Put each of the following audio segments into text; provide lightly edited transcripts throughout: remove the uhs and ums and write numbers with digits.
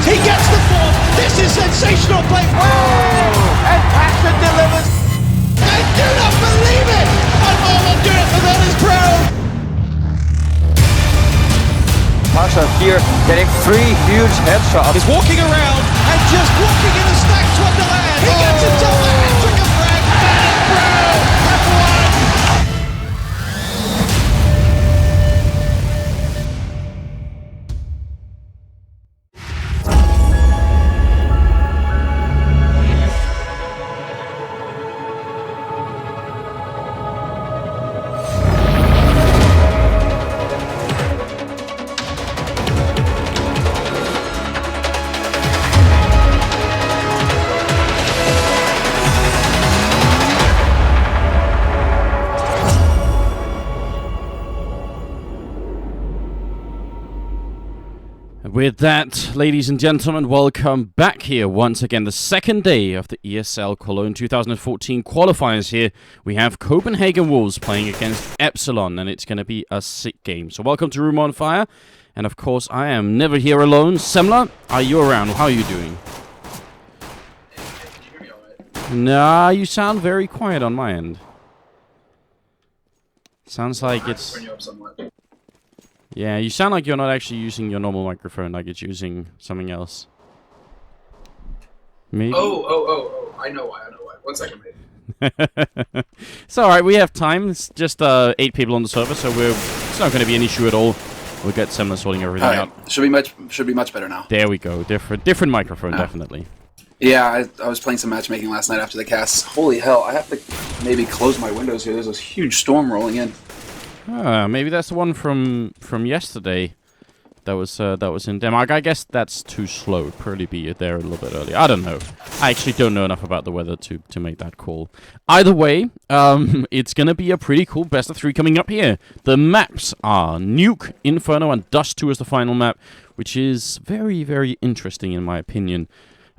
He gets the ball. This is sensational play. Oh! And Paxton delivers. I do not believe it. And Marlon do it for them is proud. Pasha here getting 3 huge headshots. He's walking around and just walking in a stacked wonderland. He gets himself a hat-trick of frag. And Brown have won. With that, ladies and gentlemen, welcome back here once again. The second day of the ESL Cologne 2014 qualifiers here. We have Copenhagen Wolves playing against Epsilon, and it's going to be a sick game. So welcome to Room on Fire. And of course, I am never here alone. Semler, are you around? How are you doing? Can you hear me all right? Nah, you sound very quiet on my end. Sounds like it's... Turn you up somewhat. Yeah, you sound like you're not actually using your normal microphone, like it's using something else. Maybe? Oh, I know why. 1 second, mate. It's alright, we have time. It's just 8 people on the server, so it's not going to be an issue at all. We'll get Semler sorting everything out. Should be much better now. There we go. Different microphone, definitely. Yeah, I was playing some matchmaking last night after the cast. Holy hell, I have to maybe close my windows here. There's this huge storm rolling in. Maybe that's the one from yesterday. That was in Denmark. I guess that's too slow. It'd probably be there a little bit earlier. I don't know. I actually don't know enough about the weather to make that call. Either way, it's gonna be a pretty cool best of 3 coming up here. The maps are Nuke, Inferno, and Dust 2 as the final map, which is very, very interesting in my opinion.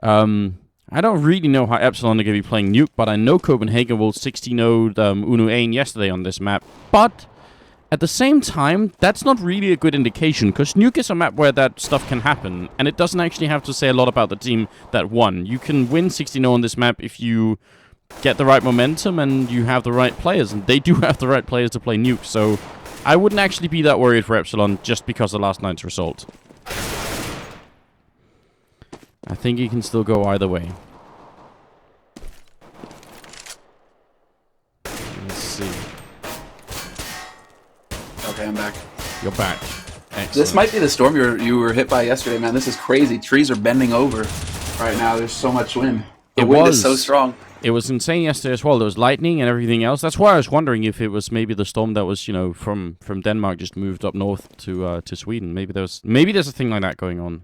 I don't really know how Epsilon are going to be playing Nuke, but I know Copenhagen will 16-0'd Uno Ain yesterday on this map. But at the same time, that's not really a good indication, because Nuke is a map where that stuff can happen, and it doesn't actually have to say a lot about the team that won. You can win 16-0 on this map if you get the right momentum and you have the right players, and they do have the right players to play Nuke, so I wouldn't actually be that worried for Epsilon just because of last night's result. I think you can still go either way. Let's see. Okay, I'm back. You're back. Excellent. This might be the storm you were hit by yesterday, man. This is crazy. Trees are bending over right now. There's so much wind. The wind is so strong. It was insane yesterday as well. There was lightning and everything else. That's why I was wondering if it was maybe the storm that was, from Denmark just moved up north to Sweden. Maybe there's a thing like that going on.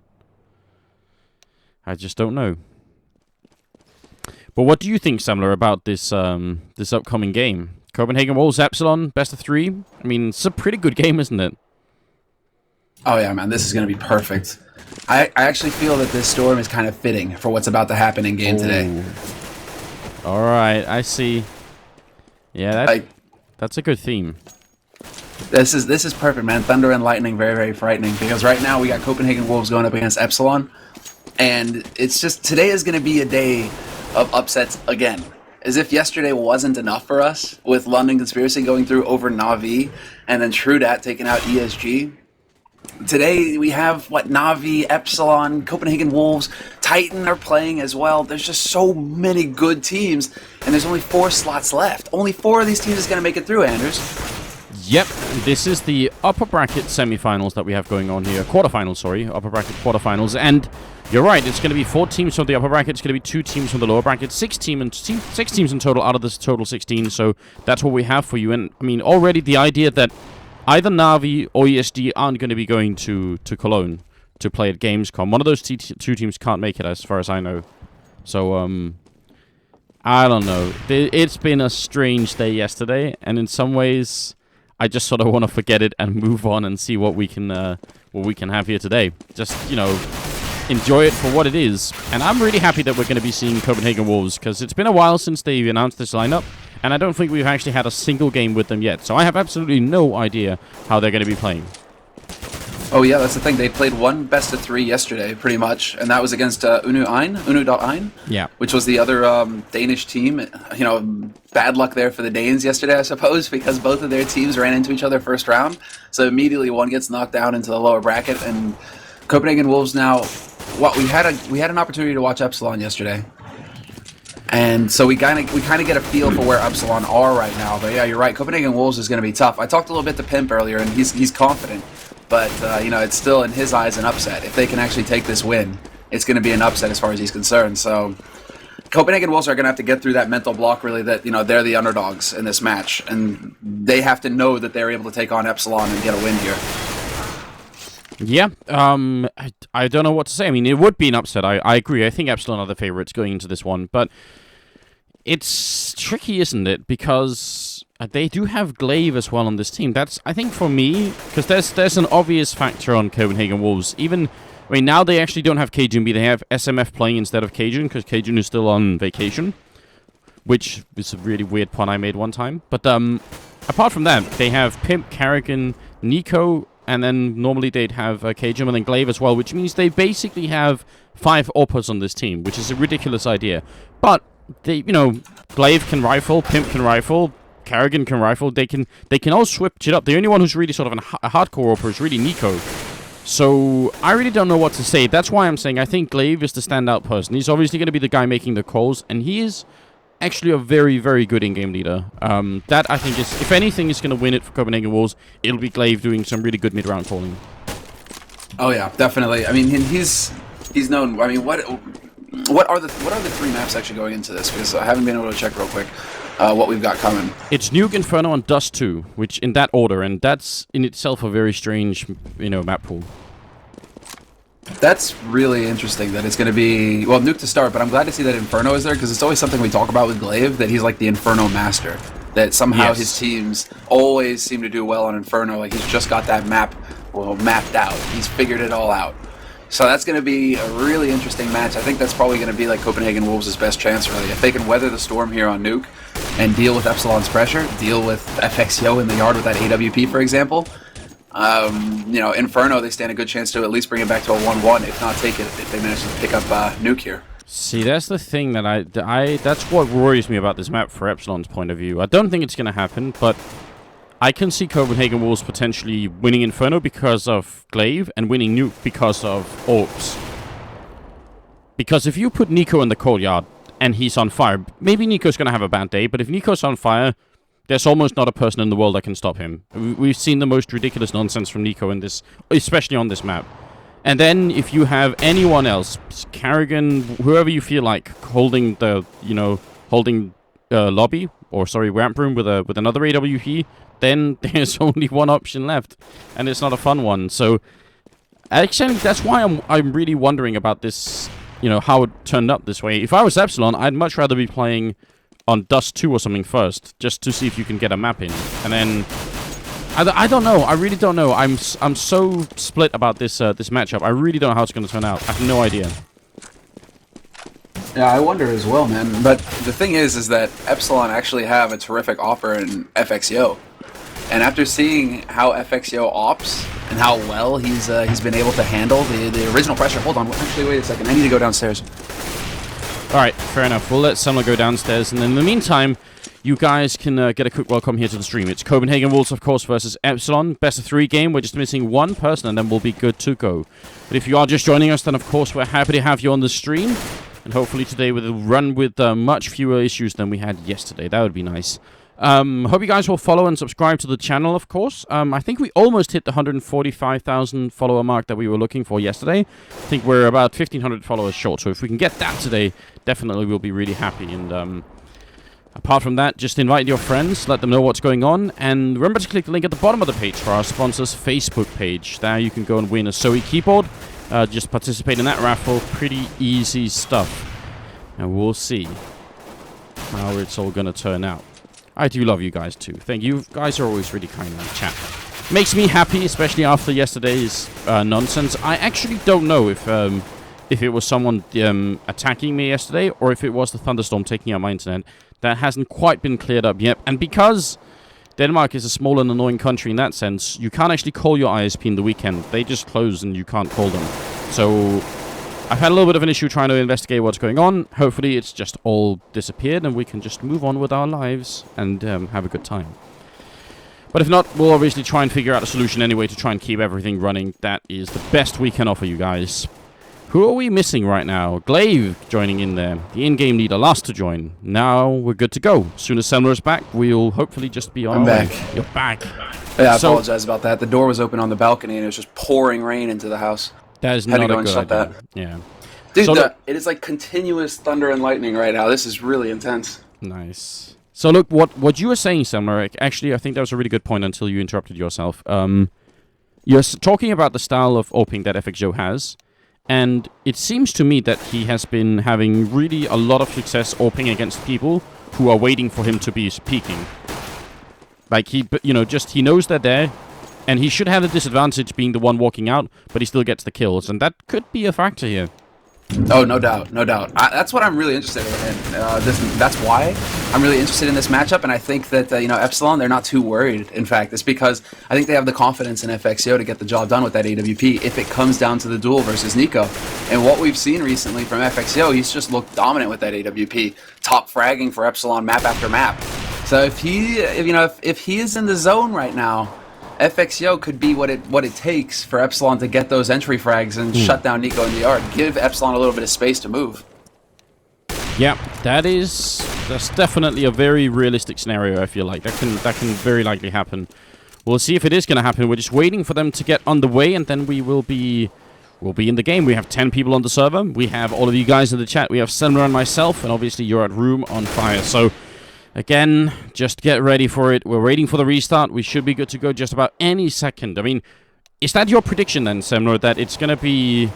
I just don't know. But what do you think, Semler, about this this upcoming game? Copenhagen Wolves, Epsilon, best of 3. I mean, it's a pretty good game, isn't it? Oh yeah, man, this is going to be perfect. I actually feel that this storm is kind of fitting for what's about to happen in game today. All right, I see. Yeah, that's a good theme. This is perfect, man. Thunder and lightning, very, very frightening. Because right now we got Copenhagen Wolves going up against Epsilon, and it's just today is going to be a day of upsets again. As if yesterday wasn't enough for us, with London Conspiracy going through over Na'Vi, and then Trudat taking out ESG. Today we have, Na'Vi, Epsilon, Copenhagen Wolves, Titan are playing as well. There's just so many good teams, and there's only 4 slots left. Only 4 of these teams is going to make it through, Anders. Yep, this is the upper bracket semifinals that we have going on here. Quarterfinals, sorry. Upper bracket quarterfinals. And you're right, it's going to be 4 teams from the upper bracket. It's going to be 2 teams from the lower bracket. 6 teams in total out of this total 16. So that's what we have for you. And, I mean, already the idea that either Na'Vi or ESD aren't going to be going to Cologne to play at Gamescom. One of those 2 teams can't make it, as far as I know. So, I don't know. It's been a strange day yesterday. And in some ways, I just sort of want to forget it and move on and see what we can have here today. Just, enjoy it for what it is. And I'm really happy that we're going to be seeing Copenhagen Wolves, because it's been a while since they've announced this lineup, and I don't think we've actually had a single game with them yet. So I have absolutely no idea how they're going to be playing. Oh yeah, that's the thing. They played one best of 3 yesterday, pretty much, and that was against Unu.ein, Yeah. which was the other Danish team. You know, bad luck there for the Danes yesterday, I suppose, because both of their teams ran into each other first round. So immediately one gets knocked down into the lower bracket, and Copenhagen Wolves now. What we had an opportunity to watch Epsilon yesterday. And so we kind of get a feel for where Epsilon are right now. But yeah, you're right. Copenhagen Wolves is going to be tough. I talked a little bit to Pimp earlier, and he's confident. But, you know, it's still, in his eyes, an upset. If they can actually take this win, it's going to be an upset as far as he's concerned. So Copenhagen Wolves are going to have to get through that mental block, really, that, you know, they're the underdogs in this match. And they have to know that they're able to take on Epsilon and get a win here. Yeah, I don't know what to say. I mean, it would be an upset. I agree. I think Epsilon are the favorites going into this one. But it's tricky, isn't it? Because they do have Glaive as well on this team. That's, I think, for me, because there's an obvious factor on Copenhagen Wolves. Even, I mean, now they actually don't have Cajun B. They have SMF playing instead of Cajun, because Cajun is still on vacation, which is a really weird pun I made one time. But apart from that, they have Pimp, Carrigan, Nico, and then normally they'd have Cajun and then Glaive as well, which means they basically have 5 Oppas on this team, which is a ridiculous idea. But they, you know, Glaive can rifle, Pimp can rifle, Carrigan can rifle. They can all switch it up. The only one who's really sort of a hardcore Oppa is really Nico. So I really don't know what to say. That's why I'm saying I think Glaive is the standout person. He's obviously going to be the guy making the calls, and he is actually a very, very good in-game leader. That, I think, is, if anything is going to win it for Copenhagen Wolves, it'll be Glaive doing some really good mid-round calling. Oh yeah, definitely. I mean, he's known. I mean, what are the 3 maps actually going into this? Because I haven't been able to check real quick what we've got coming. It's Nuke, Inferno, and Dust 2, which in that order, and that's in itself a very strange, you know, map pool. That's really interesting that it's going to be, well, Nuke to start, but I'm glad to see that Inferno is there, because it's always something we talk about with Glaive, that he's like the Inferno master. That somehow his teams always seem to do well on Inferno. Like, he's just got that map, well, mapped out. He's figured it all out. So that's going to be a really interesting match. I think that's probably going to be like Copenhagen Wolves' best chance, really. If they can weather the storm here on Nuke and deal with Epsilon's pressure, deal with FXO in the yard with that AWP, for example, you know, Inferno, they stand a good chance to at least bring it back to a 1-1, if not take it, if they manage to pick up Nuke here. See, that's the thing that that's what worries me about this map for Epsilon's point of view. I don't think it's going to happen, but I can see Copenhagen Wolves potentially winning Inferno because of Glaive and winning Nuke because of Orbs. Because if you put Nico in the courtyard and he's on fire, maybe Nico's going to have a bad day, but if Nico's on fire, there's almost not a person in the world that can stop him. We've seen the most ridiculous nonsense from Nico in this, especially on this map. And then if you have anyone else, Carrigan, whoever you feel like, holding the, you know, lobby, or sorry, ramp room with another AWP, then there's only one option left, and it's not a fun one. So actually, that's why I'm really wondering about this, you know, how it turned up this way. If I was Epsilon, I'd much rather be playing on Dust 2 or something first, just to see if you can get a map in. And then, I don't know. I really don't know. I'm so split about this this matchup. I really don't know how it's going to turn out. I have no idea. Yeah, I wonder as well, man. But the thing is that Epsilon actually have a terrific offer in FXO. And after seeing how FXO ops and how well he's been able to handle the original pressure. Hold on. Actually, wait a second. I need to go downstairs. Alright, fair enough. We'll let Semler go downstairs, and then in the meantime, you guys can get a quick welcome here to the stream. It's Copenhagen Wolves, of course, versus Epsilon. Best of 3 game. We're just missing one person, and then we'll be good to go. But if you are just joining us, then of course we're happy to have you on the stream. And hopefully today we'll run with much fewer issues than we had yesterday. That would be nice. Hope you guys will follow and subscribe to the channel, of course. I think we almost hit the 145,000 follower mark that we were looking for yesterday. I think we're about 1,500 followers short, so if we can get that today, definitely we'll be really happy. And apart from that, just invite your friends, let them know what's going on, and remember to click the link at the bottom of the page for our sponsor's Facebook page. There you can go and win a Zoe keyboard. Just participate in that raffle. Pretty easy stuff. And we'll see how it's all going to turn out. I do love you guys too. Thank you. You guys are always really kind in the chat. Makes me happy, especially after yesterday's nonsense. I actually don't know if it was someone attacking me yesterday or if it was the thunderstorm taking out my internet. That hasn't quite been cleared up yet. And because Denmark is a small and annoying country in that sense. You can't actually call your ISP in the weekend. They just close and you can't call them. So I've had a little bit of an issue trying to investigate what's going on. Hopefully it's just all disappeared and we can just move on with our lives and have a good time. But if not, we'll obviously try and figure out a solution anyway to try and keep everything running. That is the best we can offer you guys. Who are we missing right now? Glaive joining in there. The in-game leader, last to join. Now we're good to go. As soon as Semler's back, we'll hopefully just be on I'm back. way. You're back. Yeah, I apologize about that. The door was open on the balcony and it was just pouring rain into the house. That is Had not to go a and good shut idea. that. Yeah. Dude, So it is like continuous thunder and lightning right now. This is really intense. Nice. So look, what you were saying, Semler, actually, I think that was a really good point until you interrupted yourself. You're talking about the style of opening that FXO has. And it seems to me that he has been having really a lot of success opening against people who are waiting for him to be peaking. Like, he knows they're there, and he should have the disadvantage being the one walking out, but he still gets the kills, and that could be a factor here. Oh, no doubt, no doubt. That's what I'm really interested in. That's why I'm really interested in this matchup, and I think that Epsilon, they're not too worried. In fact, it's because I think they have the confidence in FXO to get the job done with that AWP if it comes down to the duel versus Nico. And what we've seen recently from FXO, he's just looked dominant with that AWP, top fragging for Epsilon map after map. So if he is in the zone right now, FXO could be what it takes for Epsilon to get those entry frags and shut down Nico in the yard. Give Epsilon a little bit of space to move. Yeah, that's definitely a very realistic scenario, I feel like. That can very likely happen. We'll see if it is going to happen. We're just waiting for them to get on the way, and then we'll be in the game. We have 10 people on the server. We have all of you guys in the chat. We have Selma and myself, and obviously you're at Room on Fire. So again, just get ready for it. We're waiting for the restart. We should be good to go just about any second. I mean, is that your prediction then, Semler, that it's gonna be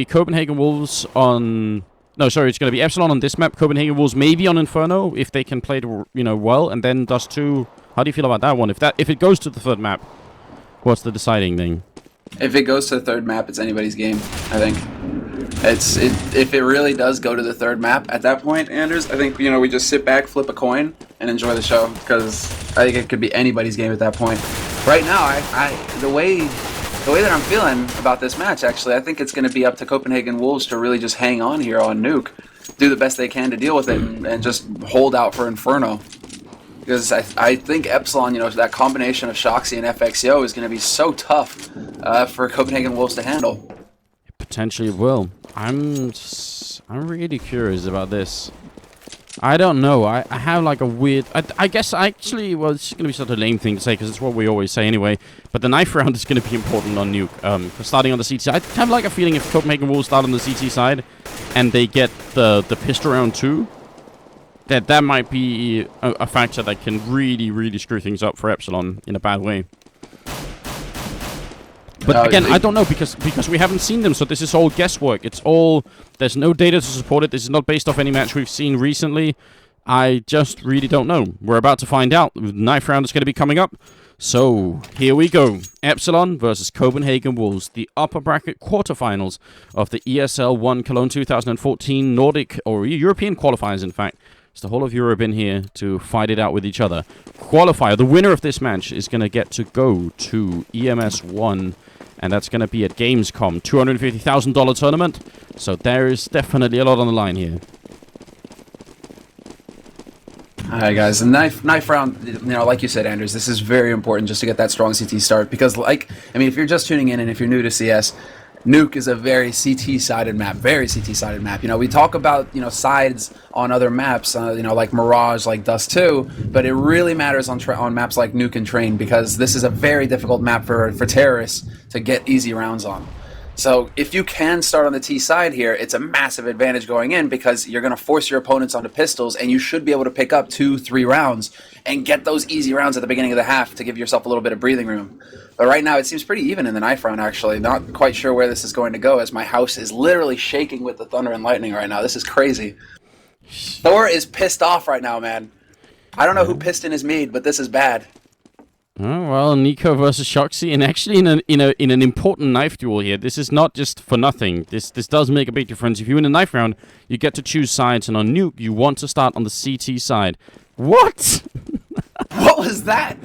Copenhagen Wolves on? No, sorry, it's gonna be Epsilon on this map, Copenhagen Wolves maybe on Inferno if they can play it, well, and then Dust 2. How do you feel about that one? If it goes to the third map, what's the deciding thing? If it goes to the third map, it's anybody's game, I think. If it really does go to the third map at that point, Anders, I think we just sit back, flip a coin, and enjoy the show, because I think it could be anybody's game at that point. Right now, the way that I'm feeling about this match, actually, I think it's going to be up to Copenhagen Wolves to really just hang on here on Nuke, do the best they can to deal with it, and just hold out for Inferno. Because I think Epsilon, that combination of Shoxy and FXO is going to be so tough for Copenhagen Wolves to handle. Potentially will. I'm really curious about this. I don't know. I have like a weird... I guess actually, well, it's going to be such a lame thing to say because it's what we always say anyway. But the knife round is going to be important on Nuke. For starting on the CT side, I have like a feeling if Copenhagen will start on the CT side and they get the pistol round too, that might be a factor that can really, really screw things up for Epsilon in a bad way. But again, I don't know because we haven't seen them, so this is all guesswork. There's no data to support it. This is not based off any match we've seen recently. I just really don't know. We're about to find out. The knife round is going to be coming up. So, here we go. Epsilon versus Copenhagen Wolves, the upper bracket quarterfinals of the ESL 1 Cologne 2014 Nordic, or European qualifiers, in fact. So the whole of Europe in here to fight it out with each other. Qualifier, the winner of this match is going to get to go to EMS 1, and that's going to be at Gamescom. $250,000 tournament, so there is definitely a lot on the line here. Alright guys, the knife round, like you said, Anders, this is very important just to get that strong CT start, because if you're just tuning in and if you're new to CS, Nuke is a very CT-sided map, we talk about, sides on other maps, like Mirage, like Dust 2, but it really matters on maps like Nuke and Train, because this is a very difficult map for terrorists to get easy rounds on. So if you can start on the T side here, it's a massive advantage going in because you're going to force your opponents onto pistols, and you should be able to pick up 2-3 rounds and get those easy rounds at the beginning of the half to give yourself a little bit of breathing room. But right now it seems pretty even in the knife round, actually. Not quite sure where this is going to go, as my house is literally shaking with the thunder and lightning right now. This is crazy. Thor is pissed off right now, man. I don't know who pissed in his mead, but this is bad. Oh, well, Nico versus Shoxy, and actually in an important knife duel here. This is not just for nothing. This does make a big difference. If you win a knife round, you get to choose sides, and on Nuke, you want to start on the CT side. What? What was that?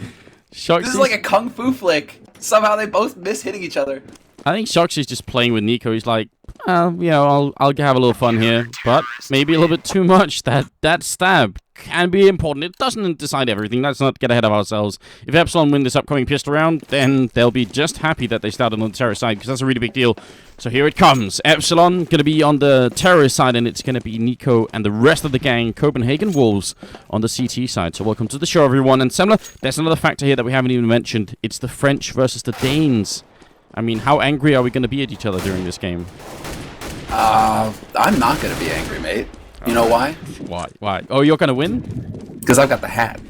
Shoxy's, This is like a kung fu flick. Somehow they both miss hitting each other. I think Shoxy's just playing with Nico. He's like, I'll have a little fun here, but maybe a little bit too much. That stab can be important. It doesn't decide everything. Let's not get ahead of ourselves. If Epsilon win this upcoming pistol round, then they'll be just happy that they started on the terrorist side, because that's a really big deal. So here it comes. Epsilon going to be on the terrorist side, and it's going to be Nico and the rest of the gang, Copenhagen Wolves, on the CT side. So welcome to the show, everyone. And Semler, there's another factor here that we haven't even mentioned. It's the French versus the Danes. I mean, how angry are we going to be at each other during this game? I'm not going to be angry, mate. You know why? Why? Oh, you're going to win? Because I've got the hat.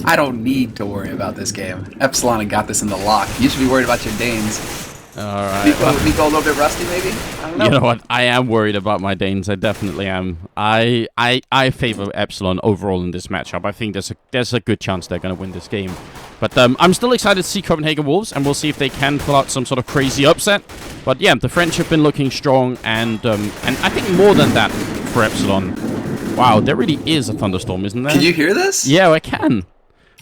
I don't need to worry about this game. Epsilon got this in the lock. You should be worried about your Danes. All right. Nico a little bit rusty, maybe? I don't know. You know what? I am worried about my Danes. I definitely am. I favor Epsilon overall in this matchup. I think there's a good chance they're going to win this game. But I'm still excited to see Copenhagen Wolves, and we'll see if they can pull out some sort of crazy upset. But yeah, the French have been looking strong, and I think more than that for Epsilon. Wow, there really is a thunderstorm, isn't there? Can you hear this? Yeah, I can.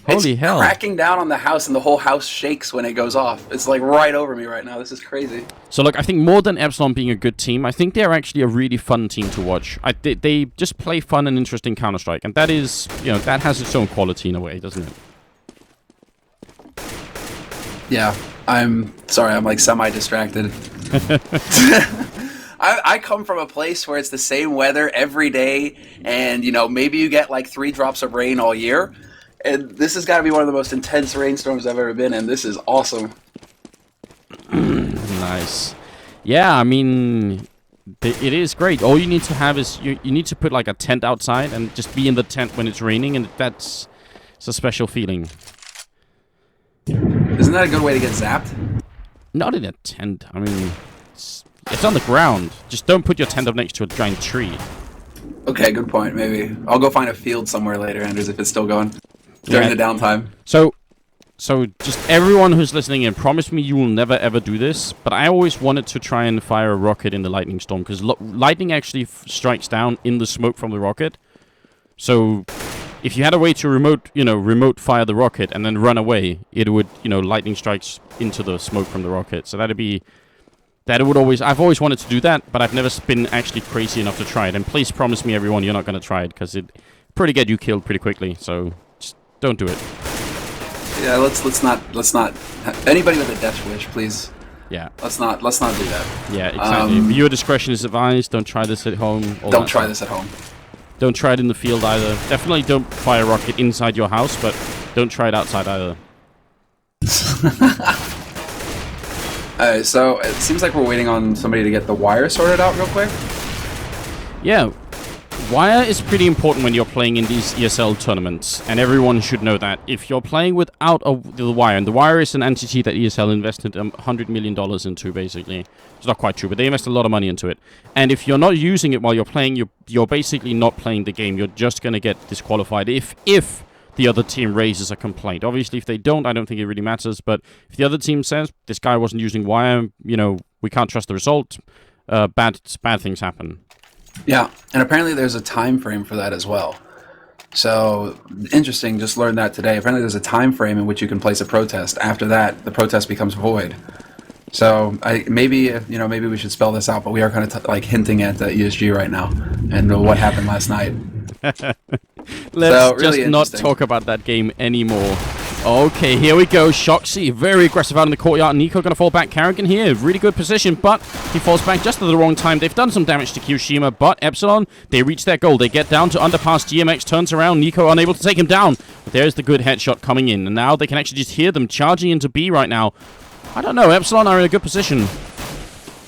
Holy it's hell. Cracking down on the house, and the whole house shakes when it goes off. It's like right over me right now. This is crazy. So look, I think more than Epsilon being a good team, I think they're actually a really fun team to watch. They just play fun and interesting Counter-Strike, and that is, that has its own quality in a way, doesn't it? Yeah, I'm sorry, I'm like semi-distracted. I come from a place where it's the same weather every day, and maybe you get like 3 drops of rain all year. And this has got to be one of the most intense rainstorms I've ever been in. This is awesome. Nice. Yeah, I mean, it is great. All you need to have is you need to put like a tent outside and just be in the tent when it's raining, and it's a special feeling. Isn't that a good way to get zapped? Not in a tent. I mean, it's on the ground. Just don't put your tent up next to a giant tree. Okay, good point. Maybe I'll go find a field somewhere later, Anders, if it's still going during the downtime. So just everyone who's listening in, promise me you will never ever do this. But I always wanted to try and fire a rocket in the lightning storm, because lightning actually strikes down in the smoke from the rocket. So if you had a way to remote fire the rocket and then run away, it would, lightning strikes into the smoke from the rocket. So I've always wanted to do that, but I've never been actually crazy enough to try it. And please promise me, everyone, you're not going to try it, because it pretty get you killed pretty quickly. So just don't do it. Yeah, let's not. Anybody with a death wish, please. Yeah. Let's not do that. Yeah, exactly. Viewer discretion is advised. Don't try this at home. Don't try this at home. Don't try it in the field either. Definitely don't fire a rocket inside your house, but don't try it outside either. Alright, so it seems like we're waiting on somebody to get the wire sorted out real quick. Yeah. Wire is pretty important when you're playing in these ESL tournaments, and everyone should know that. If you're playing without the wire, and the wire is an entity that ESL invested $100 million into, basically. It's not quite true, but they invested a lot of money into it. And if you're not using it while you're playing, you're basically not playing the game. You're just going to get disqualified if the other team raises a complaint. Obviously, if they don't, I don't think it really matters. But if the other team says, this guy wasn't using wire, we can't trust the result, bad things happen. Yeah, and apparently there's a time frame for that as well. So, interesting, just learned that today. Apparently there's a time frame in which you can place a protest. After that, the protest becomes void. So, maybe we should spell this out, but we are kind of hinting at the ESG right now and what happened last night. Let's just not talk about that game anymore. Okay, here we go. Shoxy, very aggressive out in the courtyard. Nico going to fall back. Carrigan here, really good position, but he falls back just at the wrong time. They've done some damage to Kyoshima, but Epsilon, they reach their goal. They get down to underpass. GMX turns around. Nico unable to take him down. But there's the good headshot coming in, and now they can actually just hear them charging into B right now. I don't know. Epsilon are in a good position.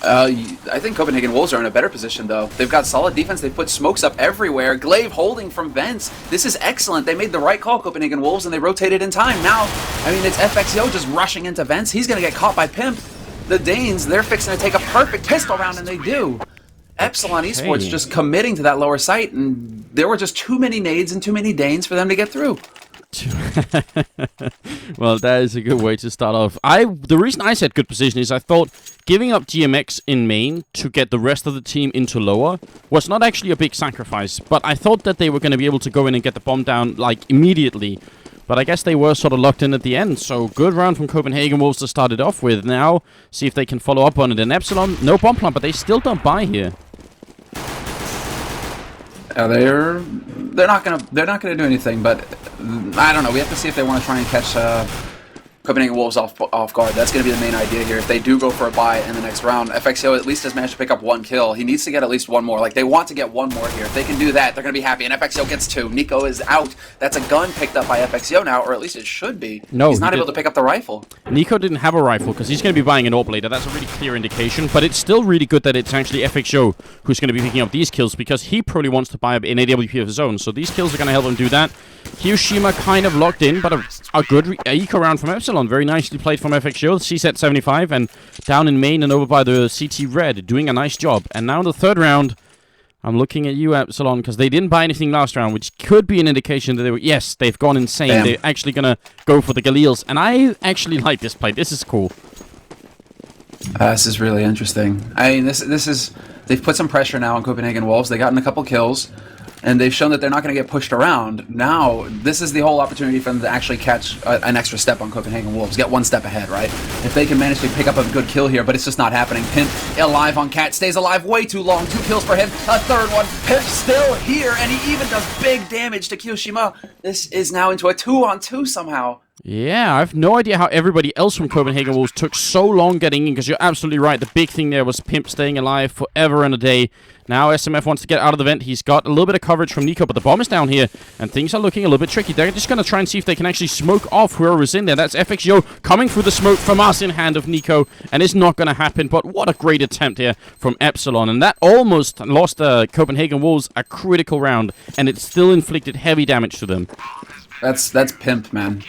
I think Copenhagen Wolves are in a better position, though. They've got solid defense. They've put smokes up everywhere. Glaive holding from vents. This is excellent. They made the right call, Copenhagen Wolves, and they rotated in time. Now, it's FXO just rushing into vents. He's going to get caught by Pimp. The Danes, they're fixing to take a perfect pistol round, and they do. Epsilon Esports just committing to that lower site, and there were just too many nades and too many Danes for them to get through. Well, that is a good way to start off. The reason I said good position is I thought giving up GMX in main to get the rest of the team into lower was not actually a big sacrifice, but I thought that they were going to be able to go in and get the bomb down, like, immediately. But I guess they were sort of locked in at the end, so good round from Copenhagen Wolves to start it off with. Now, see if they can follow up on it. And Epsilon, no bomb plant, but they still don't buy here. They're not gonna do anything, but I don't know. We have to see if they want to try and catch Copenhagen Wolves off guard. That's going to be the main idea here. If they do go for a buy in the next round, FXO at least has managed to pick up 1 kill. He needs to get at least 1 more. Like, they want to get 1 more here. If they can do that, they're going to be happy. And FXO gets 2. Nico is out. That's a gun picked up by FXO now, or at least it should be. No, he's not able to pick up the rifle. Nico didn't have a rifle because he's going to be buying an AWP later. That's a really clear indication. But it's still really good that it's actually FXO who's going to be picking up these kills because he probably wants to buy an AWP of his own. So these kills are going to help him do that. Hiroshima kind of locked in, but a good eco round from Epsilon. Very nicely played from FXO. CSET 75 and down in main and over by the CT Red, doing a nice job. And now in the third round, I'm looking at you, Epsilon, because they didn't buy anything last round, which could be an indication that they were, yes, they've gone insane. Damn. They're actually going to go for the Galils. And I actually like this play. This is cool. This is really interesting. I mean, this is... They've put some pressure now on Copenhagen Wolves. They've gotten a couple kills. And they've shown that they're not going to get pushed around. Now, this is the whole opportunity for them to actually catch an extra step on Copenhagen Wolves. Get 1 step ahead, right? If they can manage to pick up a good kill here, but it's just not happening. Pimp alive on Cat. Stays alive way too long. 2 kills for him. A third one. Pimp still here, and he even does big damage to Kyoshima. This is now into a 2-on-2 somehow. Yeah, I have no idea how everybody else from Copenhagen Wolves took so long getting in, because you're absolutely right. The big thing there was Pimp staying alive forever and a day. Now SMF wants to get out of the vent. He's got a little bit of coverage from Nico, but the bomb is down here, and things are looking a little bit tricky. They're just going to try and see if they can actually smoke off whoever's in there. That's FXO coming through the smoke from us in hand of Nico, and it's not going to happen, but what a great attempt here from Epsilon. And that almost lost Copenhagen Wolves a critical round, and it still inflicted heavy damage to them. That's Pimp, man.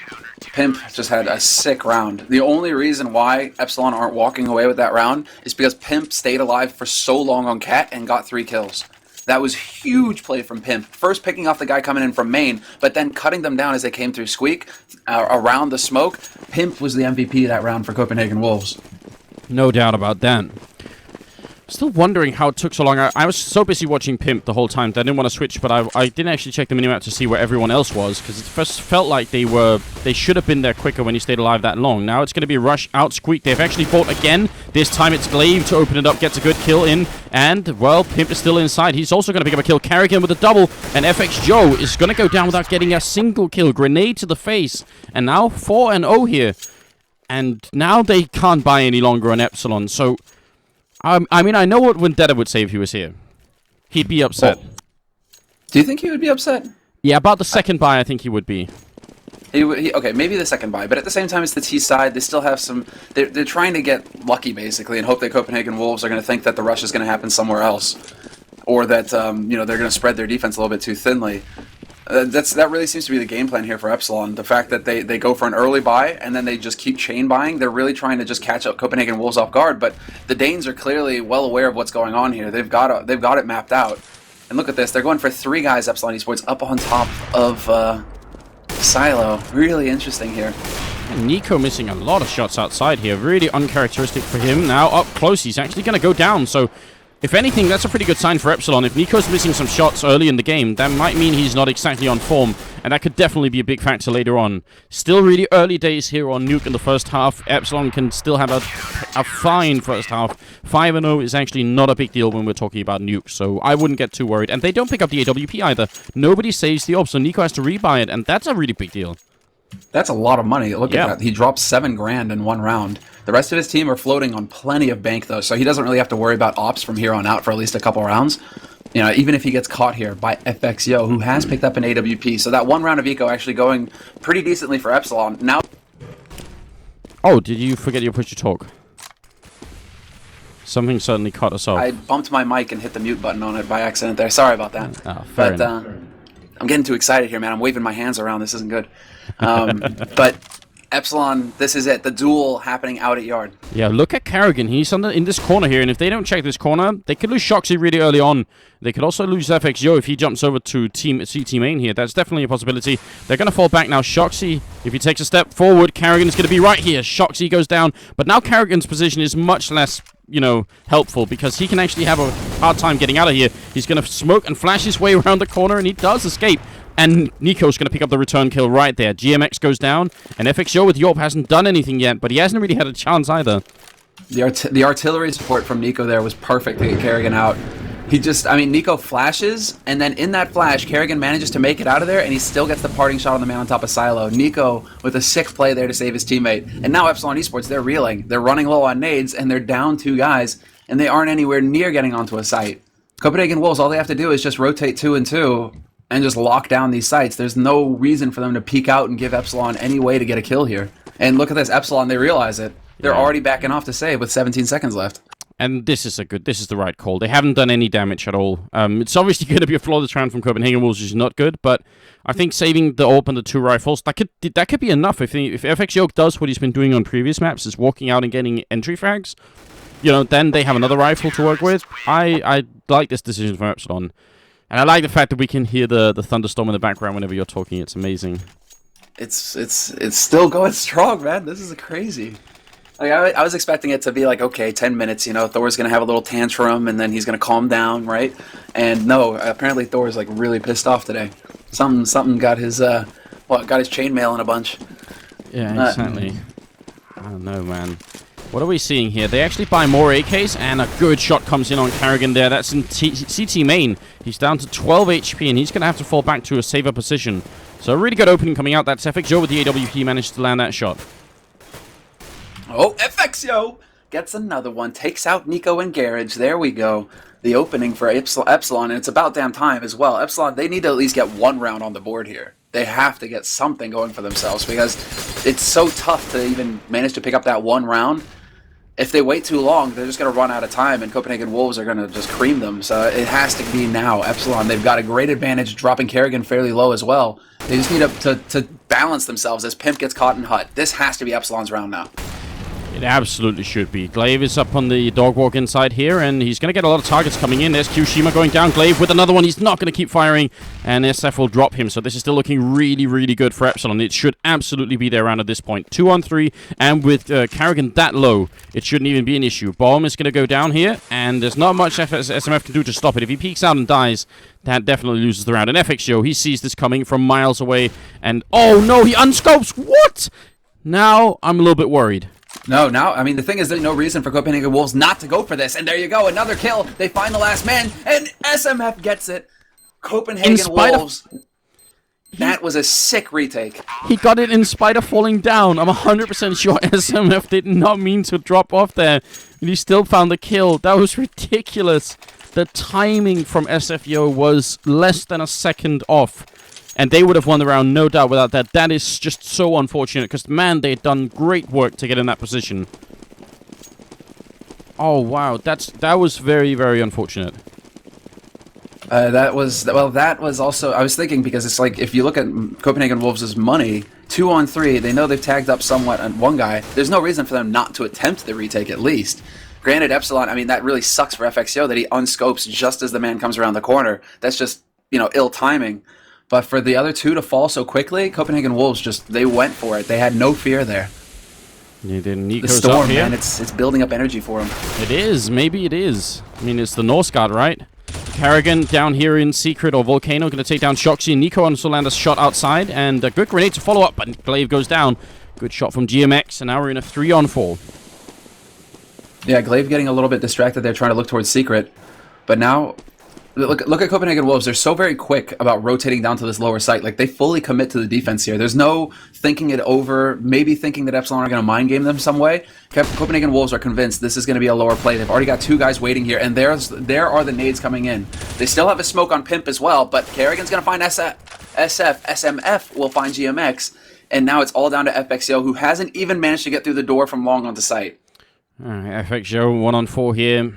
Pimp just had a sick round. The only reason why Epsilon aren't walking away with that round is because Pimp stayed alive for so long on Cat and got 3 kills. That was huge play from Pimp. First picking off the guy coming in from main, but then cutting them down as they came through Squeak around the smoke. Pimp was the MVP that round for Copenhagen Wolves. No doubt about that. Still wondering how it took so long. I was so busy watching Pimp the whole time that I didn't want to switch, but I didn't actually check the minimap to see where everyone else was, because it first felt like they should have been there quicker when he stayed alive that long. Now it's going to be Rush out Squeak. They've actually fought again. This time it's Glaive to open it up, gets a good kill in, and, well, Pimp is still inside. He's also going to pick up a kill. Carrigan with a double, and FX Joe is going to go down without getting a single kill. Grenade to the face, and now 4-0 here. And now they can't buy any longer on Epsilon, so... I mean, I know what Vendetta would say if he was here. He'd be upset. Oh. Do you think he would be upset? Yeah, about the second buy, I think he would be. Okay, maybe the second buy, but at the same time, it's the T side. They still have some... They're trying to get lucky, basically, and hope that Copenhagen Wolves are going to think that the rush is going to happen somewhere else. Or that, you know, they're going to spread their defense a little bit too thinly. That really seems to be the game plan here for Epsilon. The fact that they go for an early buy and then they just keep chain buying. They're really trying to just catch up Copenhagen Wolves off guard. But the Danes are clearly well aware of what's going on here. They've got it mapped out. And look at this. They're going for 3 guys, Epsilon Esports, up on top of Silo. Really interesting here. And Nico missing a lot of shots outside here. Really uncharacteristic for him. Now up close, he's actually going to go down. So... if anything, that's a pretty good sign for Epsilon. If Nico's missing some shots early in the game, that might mean he's not exactly on form, and that could definitely be a big factor later on. Still really early days here on Nuke in the first half. Epsilon can still have a fine first half. 5-0 is actually not a big deal when we're talking about Nuke, so I wouldn't get too worried. And they don't pick up the AWP either. Nobody saves the AWP, so Nico has to rebuy it, and that's a really big deal. That's a lot of money. Look at that. He dropped 7 grand in 1 round. The rest of his team are floating on plenty of bank, though, so he doesn't really have to worry about ops from here on out for at least a couple rounds. You know, even if he gets caught here by FXO, who has picked up an AWP. So that 1 round of eco actually going pretty decently for Epsilon. Now... oh, did you forget your push to talk? Something certainly cut us off. I bumped my mic and hit the mute button on it by accident there. Sorry about that. Oh, fair enough. I'm getting too excited here, man. I'm waving my hands around. This isn't good. But Epsilon, this is it. The duel happening out at yard. Yeah, look at Karrigan. He's in this corner here, and if they don't check this corner, they could lose Shoxy really early on. They could also lose FXO if he jumps over to CT main here. That's definitely a possibility. They're going to fall back now. Shoxy, if he takes a step forward, Karrigan's going to be right here. Shoxy goes down, but now Karrigan's position is much less, helpful because he can actually have a hard time getting out of here. He's going to smoke and flash his way around the corner, and he does escape. And Nico's going to pick up the return kill right there. GMX goes down, and FXO with Yorp hasn't done anything yet, but he hasn't really had a chance either. The artillery support from Nico there was perfect to get Karrigan out. Nico flashes, and then in that flash, Karrigan manages to make it out of there, and he still gets the parting shot on the man on top of Silo. Nico with a sick play there to save his teammate. And now Epsilon Esports, they're reeling. They're running low on nades, and they're down 2 guys, and they aren't anywhere near getting onto a site. Copenhagen Wolves, all they have to do is just rotate 2 and 2, and just lock down these sites. There's no reason for them to peek out and give Epsilon any way to get a kill here. And look at this, Epsilon, they realize it. They're already backing off to save with 17 seconds left. And this is the right call. They haven't done any damage at all. It's obviously going to be a flawless round from Copenhagen Wolves, which is not good, but I think saving the AWP and the 2 rifles, that could be enough. If FX Yoke does what he's been doing on previous maps, is walking out and getting entry frags, then they have another rifle to work with. I like this decision from Epsilon. And I like the fact that we can hear the thunderstorm in the background whenever you're talking. It's amazing. It's still going strong, man. This is crazy. I was expecting it to be like, okay, 10 minutes, Thor's going to have a little tantrum, and then he's going to calm down, right? And no, apparently Thor's like really pissed off today. Something got his chainmail in a bunch. Yeah, exactly. I don't know, man. What are we seeing here? They actually buy more AKs, and a good shot comes in on Karrigan there. That's in CT main. He's down to 12 HP, and he's going to have to fall back to a safer position. So a really good opening coming out. That's FXO with the AWP managed to land that shot. Oh, FXO gets another one. Takes out Nico and Garage. There we go. The opening for Epsilon, and it's about damn time as well. Epsilon, they need to at least get 1 round on the board here. They have to get something going for themselves because it's so tough to even manage to pick up that 1 round. If they wait too long, they're just going to run out of time, and Copenhagen Wolves are going to just cream them. So it has to be now. Epsilon, they've got a great advantage, dropping Karrigan fairly low as well. They just need to balance themselves as Pimp gets caught in Hut. This has to be Epsilon's round now. It absolutely should be. Glaive is up on the dog walk inside here, and he's going to get a lot of targets coming in. There's Qshima going down. Glaive with another one. He's not going to keep firing, and SF will drop him. So this is still looking really, really good for Epsilon. It should absolutely be their round at this point. 2 on 3, and with Karrigan that low, it shouldn't even be an issue. Bomb is going to go down here, and there's not much SMF can do to stop it. If he peeks out and dies, that definitely loses the round. And FXO, he sees this coming from miles away, and oh no, he unscopes. What? Now I'm a little bit worried. No, the thing is there's no reason for Copenhagen Wolves not to go for this. And there you go, another kill. They find the last man, and SMF gets it. Copenhagen Wolves. That was a sick retake. He got it in spite of falling down. I'm 100% sure SMF did not mean to drop off there. And he still found the kill. That was ridiculous. The timing from SFO was less than a second off. And they would have won the round, no doubt without that. That is just so unfortunate, because, man, they had done great work to get in that position. Oh, wow. That was very, very unfortunate. That was also, I was thinking, because it's like, if you look at Copenhagen Wolves' money, 2 on 3, they know they've tagged up somewhat on one guy. There's no reason for them not to attempt the retake at least. Granted, Epsilon, that really sucks for FXO that he unscopes just as the man comes around the corner. That's just, ill timing. But for the other 2 to fall so quickly, Copenhagen Wolves they went for it. They had no fear there. The storm, man, it's building up energy for them. It is. Maybe it is. It's the Norse God, right? Karrigan down here in Secret or Volcano, going to take down Shoxy. Nico on Solander's shot outside, and a good grenade to follow up, but Glaive goes down. Good shot from GMX, and now we're in a 3 on 4. Yeah, Glaive getting a little bit distracted there, trying to look towards Secret. But now, look at Copenhagen Wolves. They're so very quick about rotating down to this lower site. Like, they fully commit to the defense here. There's no thinking it over, maybe thinking that Epsilon are going to mind game them some way. Copenhagen Wolves are convinced this is going to be a lower play. They've already got 2 guys waiting here, and there are the nades coming in. They still have a smoke on Pimp as well, but Karrigan's going to find SMF will find GMX, and now it's all down to FXO, who hasn't even managed to get through the door from long onto site. Alright, FXO 1 on 4 here.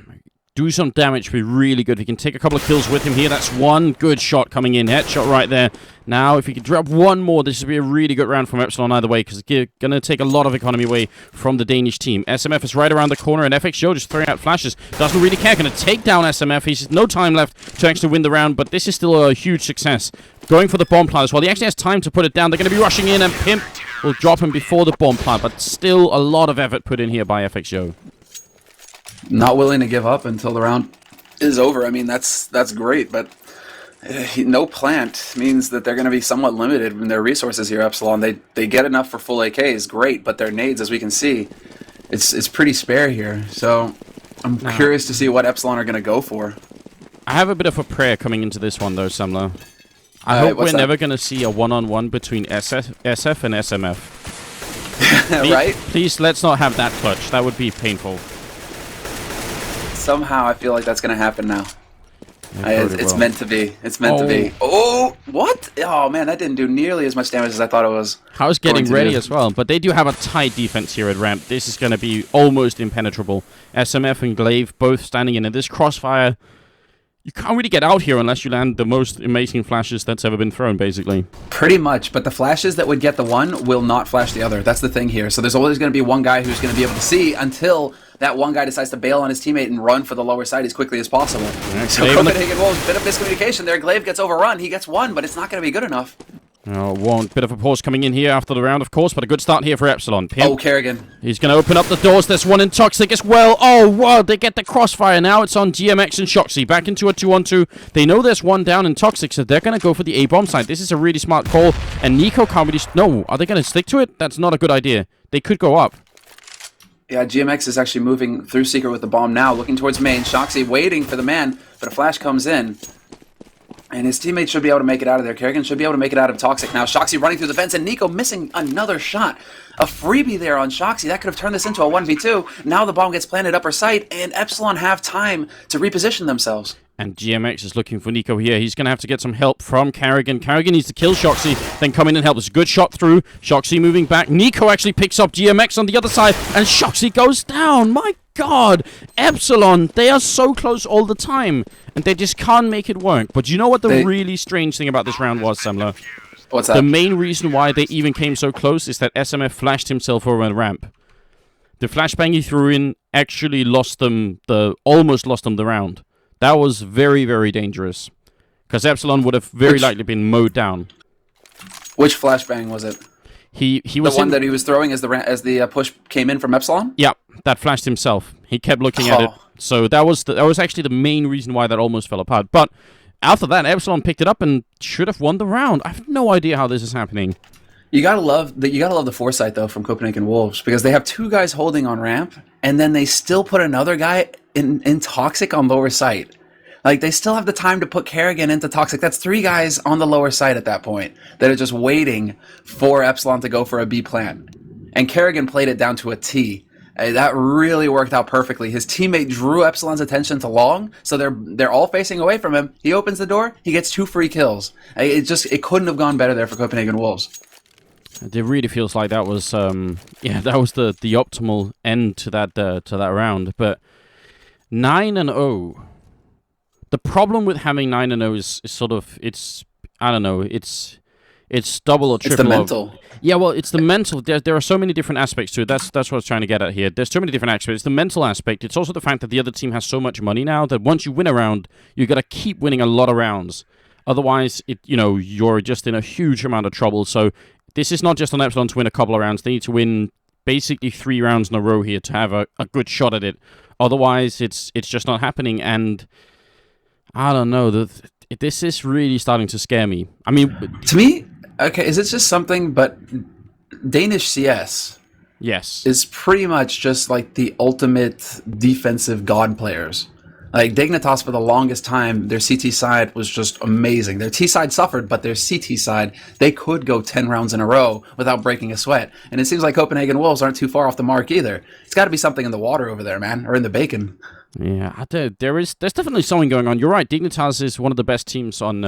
do some damage, be really good. If he can take a couple of kills with him here, that's one good shot coming in. Headshot right there. Now, if he could drop one more, this would be a really good round from Epsilon either way, because it's going to take a lot of economy away from the Danish team. SMF is right around the corner, and FX Joe just throwing out flashes. Doesn't really care. Going to take down SMF. He's no time left to actually win the round, but this is still a huge success. Going for the bomb plant as well. He actually has time to put it down. They're going to be rushing in, and Pimp will drop him before the bomb plant, but still a lot of effort put in here by FX Joe. Not willing to give up until the round is over. I mean, that's great, but no plant means that they're going to be somewhat limited in their resources here, Epsilon. They get enough for full AKs, great, but their nades, as we can see, it's pretty spare here. So I'm curious to see what Epsilon are going to go for. I have a bit of a prayer coming into this one, though, Samler. I hope we're never going to see a one-on-one between SF and SMF. Right? Please, let's not have that clutch. That would be painful. Somehow I feel like that's going to happen now. It's meant to be. It's meant to be. Oh. Oh, what? Oh, man, that didn't do nearly as much damage as I thought it was. House getting ready as well, but they do have a tight defense here at ramp. This is going to be almost impenetrable. SMF and Glaive both standing in this crossfire. You can't really get out here unless you land the most amazing flashes that's ever been thrown, basically. Pretty much, but the flashes that would get the one will not flash the other. That's the thing here. So there's always going to be one guy who's going to be able to see until that one guy decides to bail on his teammate and run for the lower side as quickly as possible. Yeah, so Copenhagen Wolves, bit of miscommunication there. Glaive gets overrun. He gets one, but it's not going to be good enough. One bit of a pause coming in here after the round, of course, but a good start here for Epsilon. Pimp. Oh, Kerrigan. He's going to open up the doors. There's one in Toxic as well. Oh, wow, they get the crossfire. Now it's on GMX and Shoxy. Back into a 2-on-2. They know there's one down in Toxic, so they're going to go for the A-bomb side. This is a really smart call, and Nico can't really... No, are they going to stick to it? That's not a good idea. They could go up. Yeah, GMX is actually moving through Secret with the bomb now, looking towards main. Shoxy waiting for the man, but a flash comes in. And his teammate should be able to make it out of there. Kerrigan should be able to make it out of Toxic now. Shoxy running through the fence, and Nico missing another shot. A freebie there on Shoxy. That could have turned this into a 1v2. Now the bomb gets planted upper site, and Epsilon have time to reposition themselves. And GMX is looking for Nico here. He's going to have to get some help from Kerrigan. Kerrigan needs to kill Shoxy, then come in and help. It's a good shot through. Shoxy moving back. Nico actually picks up GMX on the other side, and Shoxy goes down. My God, Epsilon, they are so close all the time, and they just can't make it work. But you know what the really strange thing about this round was, Samler? What's that? The main reason why they even came so close is that SMF flashed himself over a ramp. The flashbang he threw in actually almost lost them the round. That was very, very dangerous, because Epsilon would have very likely been mowed down. Which flashbang was it? He was the one that he was throwing as the push came in from Epsilon? Yeah, that flashed himself. He kept looking at it. So that was actually the main reason why that almost fell apart. But after that, Epsilon picked it up and should have won the round. I have no idea how this is happening. You gotta love the foresight though from Copenhagen Wolves, because they have two guys holding on ramp, and then they still put another guy in Toxic on lower site. Like, they still have the time to put Kerrigan into Toxic. That's three guys on the lower side at that point that are just waiting for Epsilon to go for a B plan. And Kerrigan played it down to a T. That really worked out perfectly. His teammate drew Epsilon's attention to long, so they're all facing away from him. He opens the door, he gets 2 free kills. It couldn't have gone better there for Copenhagen Wolves. It really feels like that was that was the optimal end to that round. But 9-0. The problem with having 9-0 is sort of, I don't know, it's double or triple. It's the mental. Yeah, well, it's the mental. There are so many different aspects to it. That's what I was trying to get at here. There's so many different aspects. It's the mental aspect. It's also the fact that the other team has so much money now that once you win a round, you got to keep winning a lot of rounds. Otherwise, you're just in a huge amount of trouble. So this is not just on Epsilon to win a couple of rounds. They need to win basically 3 rounds in a row here to have a good shot at it. Otherwise, it's just not happening. And I don't know. This is really starting to scare me. I mean, to me, okay, is it just something? But Danish CS, yes, is pretty much just like the ultimate defensive god players. Like Dignitas, for the longest time, their CT side was just amazing. Their T side suffered, but their CT side, they could go 10 rounds in a row without breaking a sweat. And it seems like Copenhagen Wolves aren't too far off the mark either. It's got to be something in the water over there, man, or in the bacon. Yeah, there's definitely something going on. You're right. Dignitas is one of the best teams on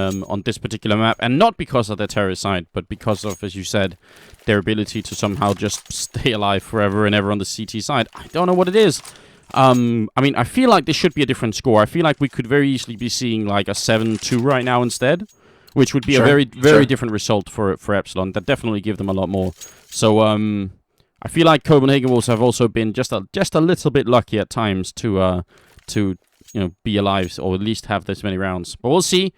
this particular map, and not because of their terrorist side, but because of, as you said, their ability to somehow just stay alive forever and ever on the CT side. I don't know what it is. I mean, I feel like this should be a different score. I feel like we could very easily be seeing like a 7-2 right now instead, which would be a very different result for Epsilon. That definitely give them a lot more. So I feel like Copenhagen Wolves have also been just a little bit lucky at times to be alive, or at least have this many rounds. But we'll see.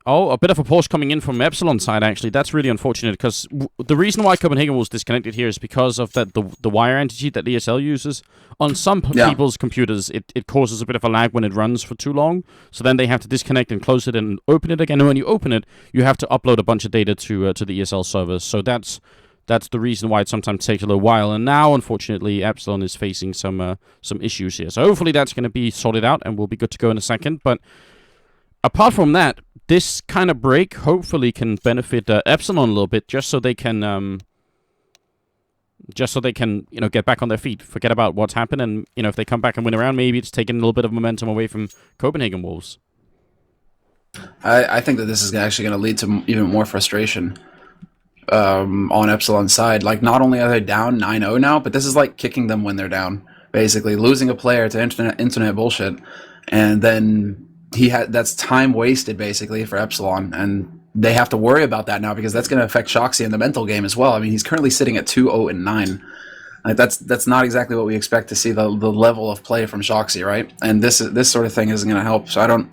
Oh, a bit of a pause coming in from Epsilon side, actually. That's really unfortunate, because the reason why Copenhagen was disconnected here is because of the wire entity that ESL uses. On some people's computers, it causes a bit of a lag when it runs for too long, so then they have to disconnect and close it and open it again. And when you open it, you have to upload a bunch of data to the ESL servers. So that's the reason why it sometimes takes a little while. And now, unfortunately, Epsilon is facing some issues here. So hopefully that's going to be sorted out, and we'll be good to go in a second. But apart from that, this kind of break hopefully can benefit Epsilon a little bit, just so they can get back on their feet, forget about what's happened, and if they come back and win around, maybe it's taking a little bit of momentum away from Copenhagen Wolves. I think that this is actually going to lead to even more frustration on Epsilon's side. Like, not only are they down 9-0 now, but this is like kicking them when they're down, basically losing a player to internet bullshit, and then that's time wasted basically for Epsilon, and they have to worry about that now, because that's going to affect Shoxy in the mental game as well. I mean, he's currently sitting at 2-0-9. Like, that's not exactly what we expect to see, the level of play from Shoxy, right? And this sort of thing isn't going to help. So I don't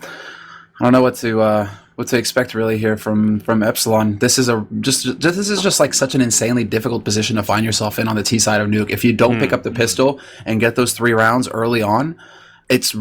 know what to expect really here from Epsilon. This is just like such an insanely difficult position to find yourself in on the T side of Nuke. If you don't pick up the pistol and get those 3 rounds early on, it's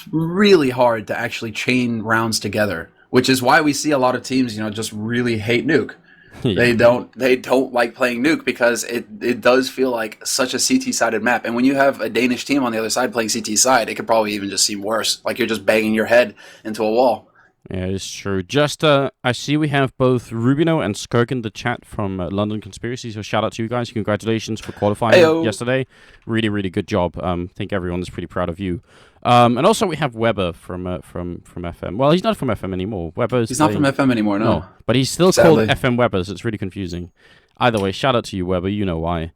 really hard to actually chain rounds together, which is why we see a lot of teams, just really hate Nuke. Yeah. They don't like playing Nuke, because it does feel like such a CT-sided map. And when you have a Danish team on the other side playing CT side, it could probably even just seem worse. Like you're just banging your head into a wall. Yeah, it's true. Just, I see we have both Rubino and Skirk in the chat from London Conspiracy, so shout out to you guys. Congratulations for qualifying yesterday. Really, really good job. I think everyone is pretty proud of you. And also we have Weber from FM. Well, he's not from FM anymore. He's not from FM anymore, no. But he's still Sadly called FM Weber, so it's really confusing. Either way, shout out to you, Weber. You know why.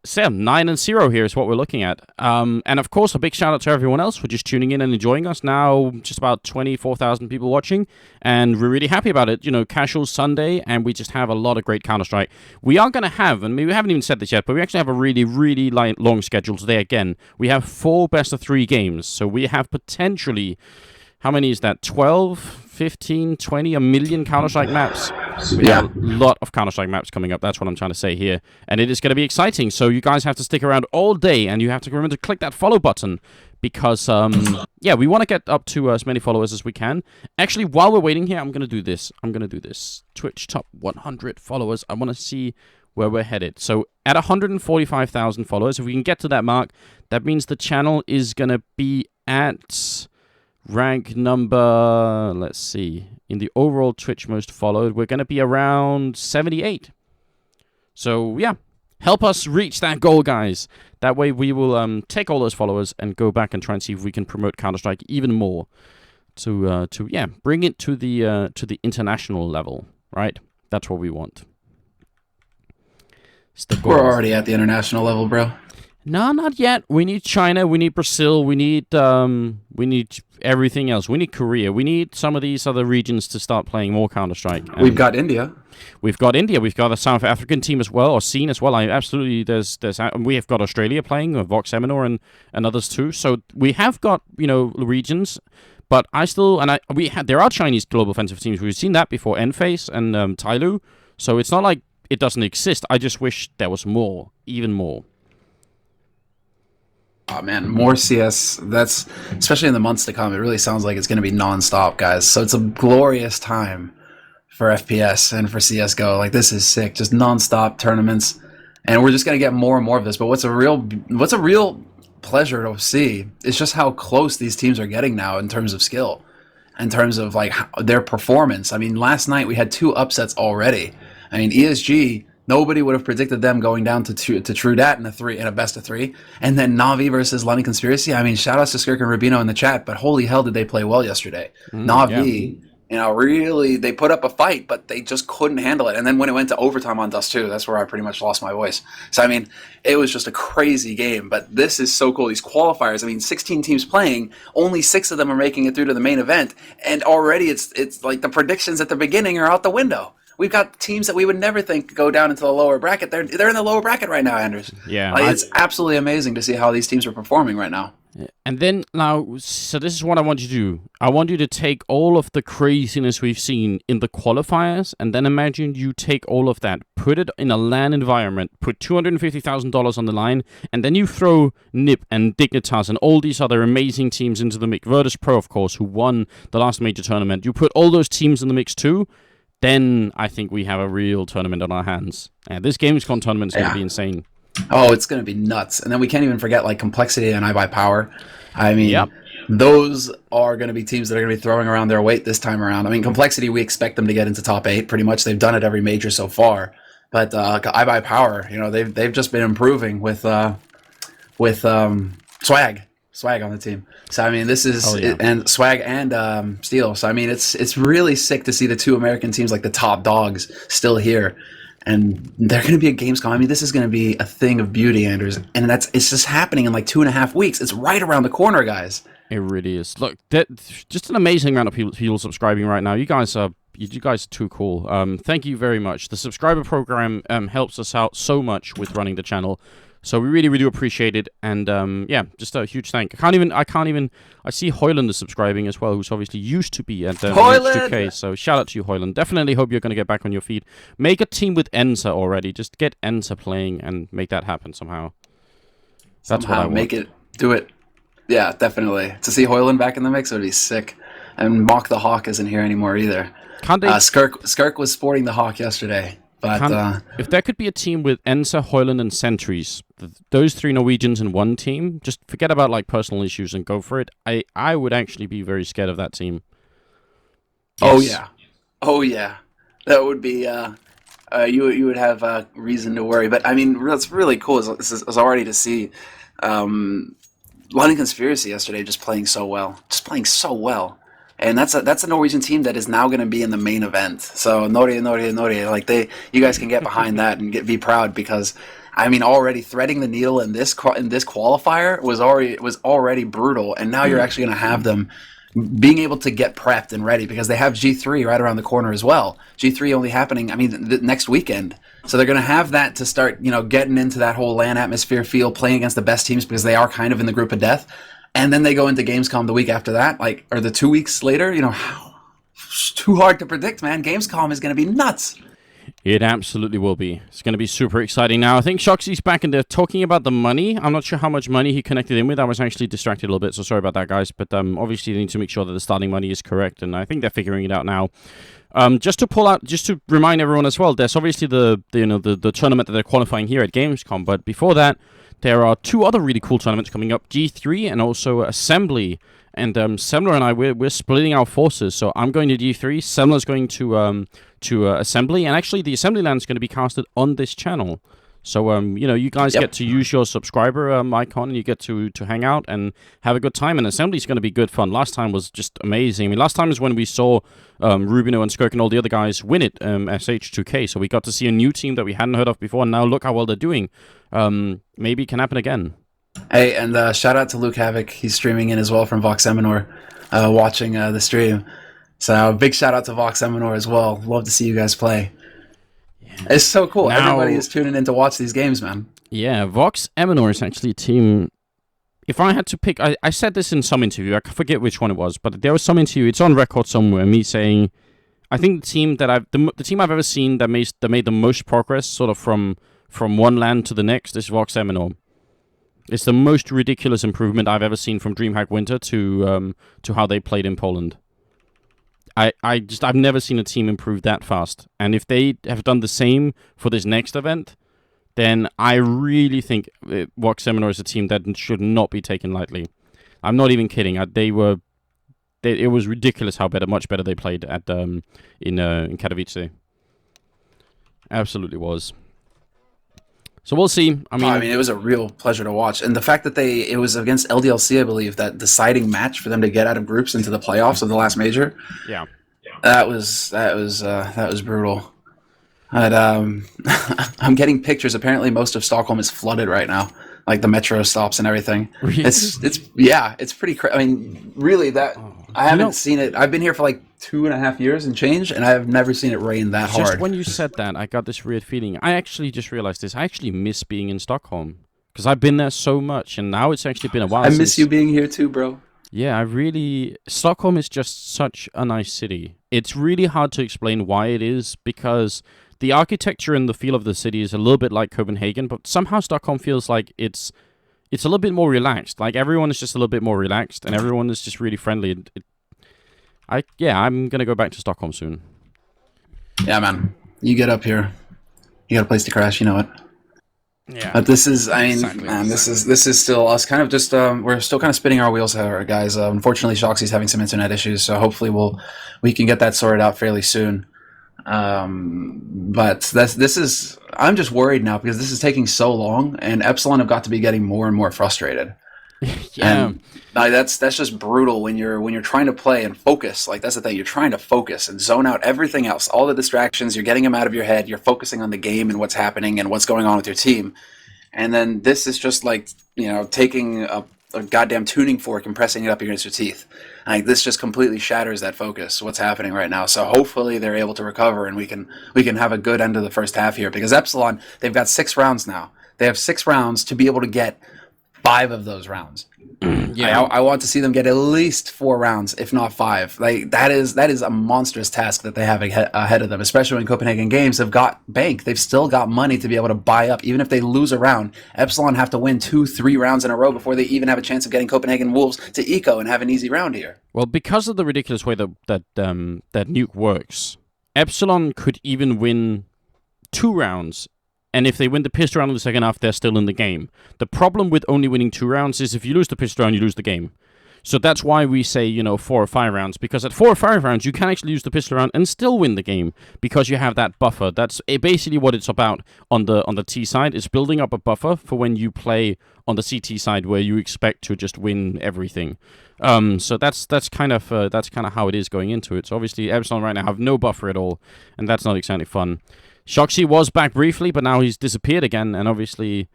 Sam, 9-0 here is what we're looking at. And of course, a big shout out to everyone else for just tuning in and enjoying us. Now, just about 24,000 people watching, and we're really happy about it. Casual Sunday, and we just have a lot of great Counter-Strike. We are going to have, and we haven't even said this yet, but we actually have a really, really long schedule today again. We have 4 best-of-3 games, so we have potentially, how many is that, 12, 15, 20, a million Counter-Strike maps? We have a lot of Counter-Strike maps coming up. That's what I'm trying to say here. And it is going to be exciting. So you guys have to stick around all day, and you have to remember to click that follow button, because, we want to get up to as many followers as we can. Actually, while we're waiting here, I'm going to do this. Twitch top 100 followers. I want to see where we're headed. So at 145,000 followers, if we can get to that mark, that means the channel is going to be at rank number, let's see, in the overall Twitch most followed, we're going to be around 78. So, yeah, help us reach that goal, guys. That way we will take all those followers and go back and try and see if we can promote Counter-Strike even more to bring it to the international level, right? That's what we want. We're already at the international level, bro. No, not yet. We need China. We need Brazil. We need everything else. We need Korea. We need some of these other regions to start playing more Counter-Strike. We've got India. We've got India. We've got a South African team as well, or scene as well. We have got Australia playing, Vox Seminor and others too. So we have got regions, but there are Chinese global offensive teams. We've seen that before, Enphase and Tyloo. So it's not like it doesn't exist. I just wish there was more, even more. Oh man, more CS. That's, especially in the months to come, it really sounds like it's going to be non-stop, guys. So it's a glorious time for FPS and for CSGO. Like, this is sick. Just non-stop tournaments, and we're just going to get more and more of this. But what's a real pleasure to see is just how close these teams are getting now in terms of skill, in terms of like their performance. I mean, last night we had 2 upsets already. I mean, ESG, nobody would have predicted them going down to True Dat in a best of 3. And then Na'Vi versus London Conspiracy. I mean, shout outs to Skirk and Rubino in the chat, but holy hell did they play well yesterday. Na'Vi You know, really, they put up a fight, but they just couldn't handle it. And then when it went to overtime on Dust 2, that's where I pretty much lost my voice. So, I mean, it was just a crazy game. But this is so cool. These qualifiers, I mean, 16 teams playing, only 6 of them are making it through to the main event. And already it's like the predictions at the beginning are out the window. We've got teams that we would never think go down into the lower bracket. They're in the lower bracket right now, Anders. Yeah. Like, it's absolutely amazing to see how these teams are performing right now. And then now, so this is what I want you to do. I want you to take all of the craziness we've seen in the qualifiers, and then imagine you take all of that, put it in a LAN environment, put $250,000 on the line, and then you throw Nip and Dignitas and all these other amazing teams into the mix. Virtus Pro, of course, who won the last major tournament. You put all those teams in the mix too, then I think we have a real tournament on our hands. And this Gamescom tournament is going to be insane. Oh, it's going to be nuts. And then we can't even forget like Complexity and iBuyPower. I mean, those are going to be teams that are going to be throwing around their weight this time around. I mean, Complexity, we expect them to get into top 8 pretty much. They've done it every major so far. But iBuyPower, you know, they've just been improving with Swag on the team. So I mean, this is and Swag and Steel. So I mean, it's really sick to see the 2 American teams like the top dogs still here. And they're going to be at Gamescom. I mean, this is going to be a thing of beauty, Anders. And it's just happening in like 2.5 weeks. It's right around the corner, guys. It really is. Look, just an amazing amount of people subscribing right now. You guys are too cool. Thank you very much. The subscriber program helps us out so much with running the channel. So we really, really do appreciate it, and yeah, just a huge thank. I see Hoyland is subscribing as well, who's obviously used to be at H2K. So shout out to you, Hoyland. Definitely hope you're going to get back on your feet. Make a team with Enza already. Just get Enza playing and make that happen somehow. That's what I want. Make it, do it. Yeah, definitely. To see Hoyland back in the mix would be sick. And Mock the Hawk isn't here anymore either. Can't they? Skirk was sporting the Hawk yesterday. But if there could be a team with Enza, Hoyland, and Sentries, those 3 Norwegians in one team, just forget about like personal issues and go for it. I would actually be very scared of that team. Yes. Oh yeah, that would be. You would have reason to worry. But I mean, what's really cool is already to see London Conspiracy yesterday just playing so well. And that's a Norwegian team that is now going to be in the main event. So Norge, like you guys can get behind that and be proud, because I mean, already threading the needle in this qualifier was already brutal, and now you're actually going to have them being able to get prepped and ready, because they have G3 right around the corner as well. G3 only happening, I mean, next weekend. So they're going to have that to start, you know, getting into that whole LAN atmosphere feel, playing against the best teams, because they are kind of in the group of death. And then they go into Gamescom the week after that, or the 2 weeks later. You know, it's too hard to predict, man. Gamescom is going to be nuts. It absolutely will be. It's going to be super exciting. Now, I think Shoxy's back, and they're talking about the money. I'm not sure how much money he connected in with. I was actually distracted a little bit, so sorry about that, guys. But obviously, they need to make sure that the starting money is correct, and I think they're figuring it out now. Just to remind everyone as well, there's obviously the tournament that they're qualifying here at Gamescom, but before that, there are 2 other really cool tournaments coming up, G3 and also Assembly. And Semler and I, we're splitting our forces. So I'm going to G3, Semler's going to Assembly, and actually the Assembly land is going to be casted on this channel. So you guys get to use your subscriber icon, and you get to hang out and have a good time. And Assembly is going to be good fun. Last time was just amazing. I mean, last time is when we saw Rubino and Skirk and all the other guys win it as H2K. So we got to see a new team that we hadn't heard of before, and now look how well they're doing. Maybe it can happen again. Hey, and shout out to Luke Havoc. He's streaming in as well from Vox Seminor, watching the stream. So big shout out to Vox Seminor as well. Love to see you guys play. Yeah. It's so cool. Now, everybody is tuning in to watch these games, man. Yeah, Vox Seminor is actually a team. If I had to pick, I said this in some interview. I forget which one it was, but there was some interview. It's on record somewhere. Me saying, I think the team that the team I've ever seen that made the most progress, sort of from one land to the next, is Vox Seminor. It's the most ridiculous improvement I've ever seen from DreamHack Winter to how they played in Poland. I've never seen a team improve that fast. And if they have done the same for this next event, then I really think Vox Seminor is a team that should not be taken lightly. I'm not even kidding. It was ridiculous how much better they played at in Katowice. Absolutely was. So we'll see. I mean, it was a real pleasure to watch, and the fact that it was against LDLC, I believe, that deciding match for them to get out of groups into the playoffs of the last major. Yeah. That was brutal. But, I'm getting pictures. Apparently, most of Stockholm is flooded right now, like the metro stops and everything. Really? It's pretty. I mean, really, that I haven't seen it. I've been here for like 2.5 years and change, and I have never seen it rain that hard. Just when you said that, I got this weird feeling. I actually just realized this. I actually miss being in Stockholm because I've been there so much, and now it's actually been a while. I miss you being here too, bro. Yeah, Stockholm is just such a nice city. It's really hard to explain why it is because the architecture and the feel of the city is a little bit like Copenhagen, but somehow Stockholm feels like it's a little bit more relaxed. Like everyone is just a little bit more relaxed, and everyone is just really friendly. I'm gonna go back to Stockholm soon. Yeah, man. You get up here, you got a place to crash. You know it. Yeah. But this is, Exactly. man, this is still us kind of just, we're still kind of spinning our wheels here, guys. Unfortunately, Shoxy's having some internet issues, so hopefully we can get that sorted out fairly soon. But I'm just worried now because this is taking so long, and Epsilon have got to be getting more and more frustrated. Yeah. And that's just brutal when you're trying to play and focus. Like that's the thing, you're trying to focus and zone out everything else, all the distractions. You're getting them out of your head. You're focusing on the game and what's happening and what's going on with your team. And then this is just like taking a goddamn tuning fork and pressing it up against your teeth. Like this just completely shatters that focus. What's happening right now? So hopefully they're able to recover and we can have a good end of the first half here because Epsilon, they've got 6 rounds now. They have 6 rounds to be able to get 5 of those rounds. Yeah. I want to see them get at least 4 rounds, if not 5. Like that is a monstrous task that they have ahead of them, especially when Copenhagen Games have got bank. They've still got money to be able to buy up. Even if they lose a round, Epsilon have to win 2-3 rounds in a row before they even have a chance of getting Copenhagen Wolves to eco and have an easy round here. Well, because of the ridiculous way that Nuke works, Epsilon could even win 2 rounds. And if they win the pistol round in the second half, they're still in the game. The problem with only winning 2 rounds is if you lose the pistol round, you lose the game. So that's why we say, 4 or 5 rounds. Because at 4 or 5 rounds, you can actually use the pistol round and still win the game. Because you have that buffer. That's basically what it's about on the T side. It's building up a buffer for when you play on the CT side where you expect to just win everything. So that's kind of how it is going into it. So obviously, Epsilon right now have no buffer at all. And that's not exactly fun. Shoxy was back briefly, but now he's disappeared again, and obviously,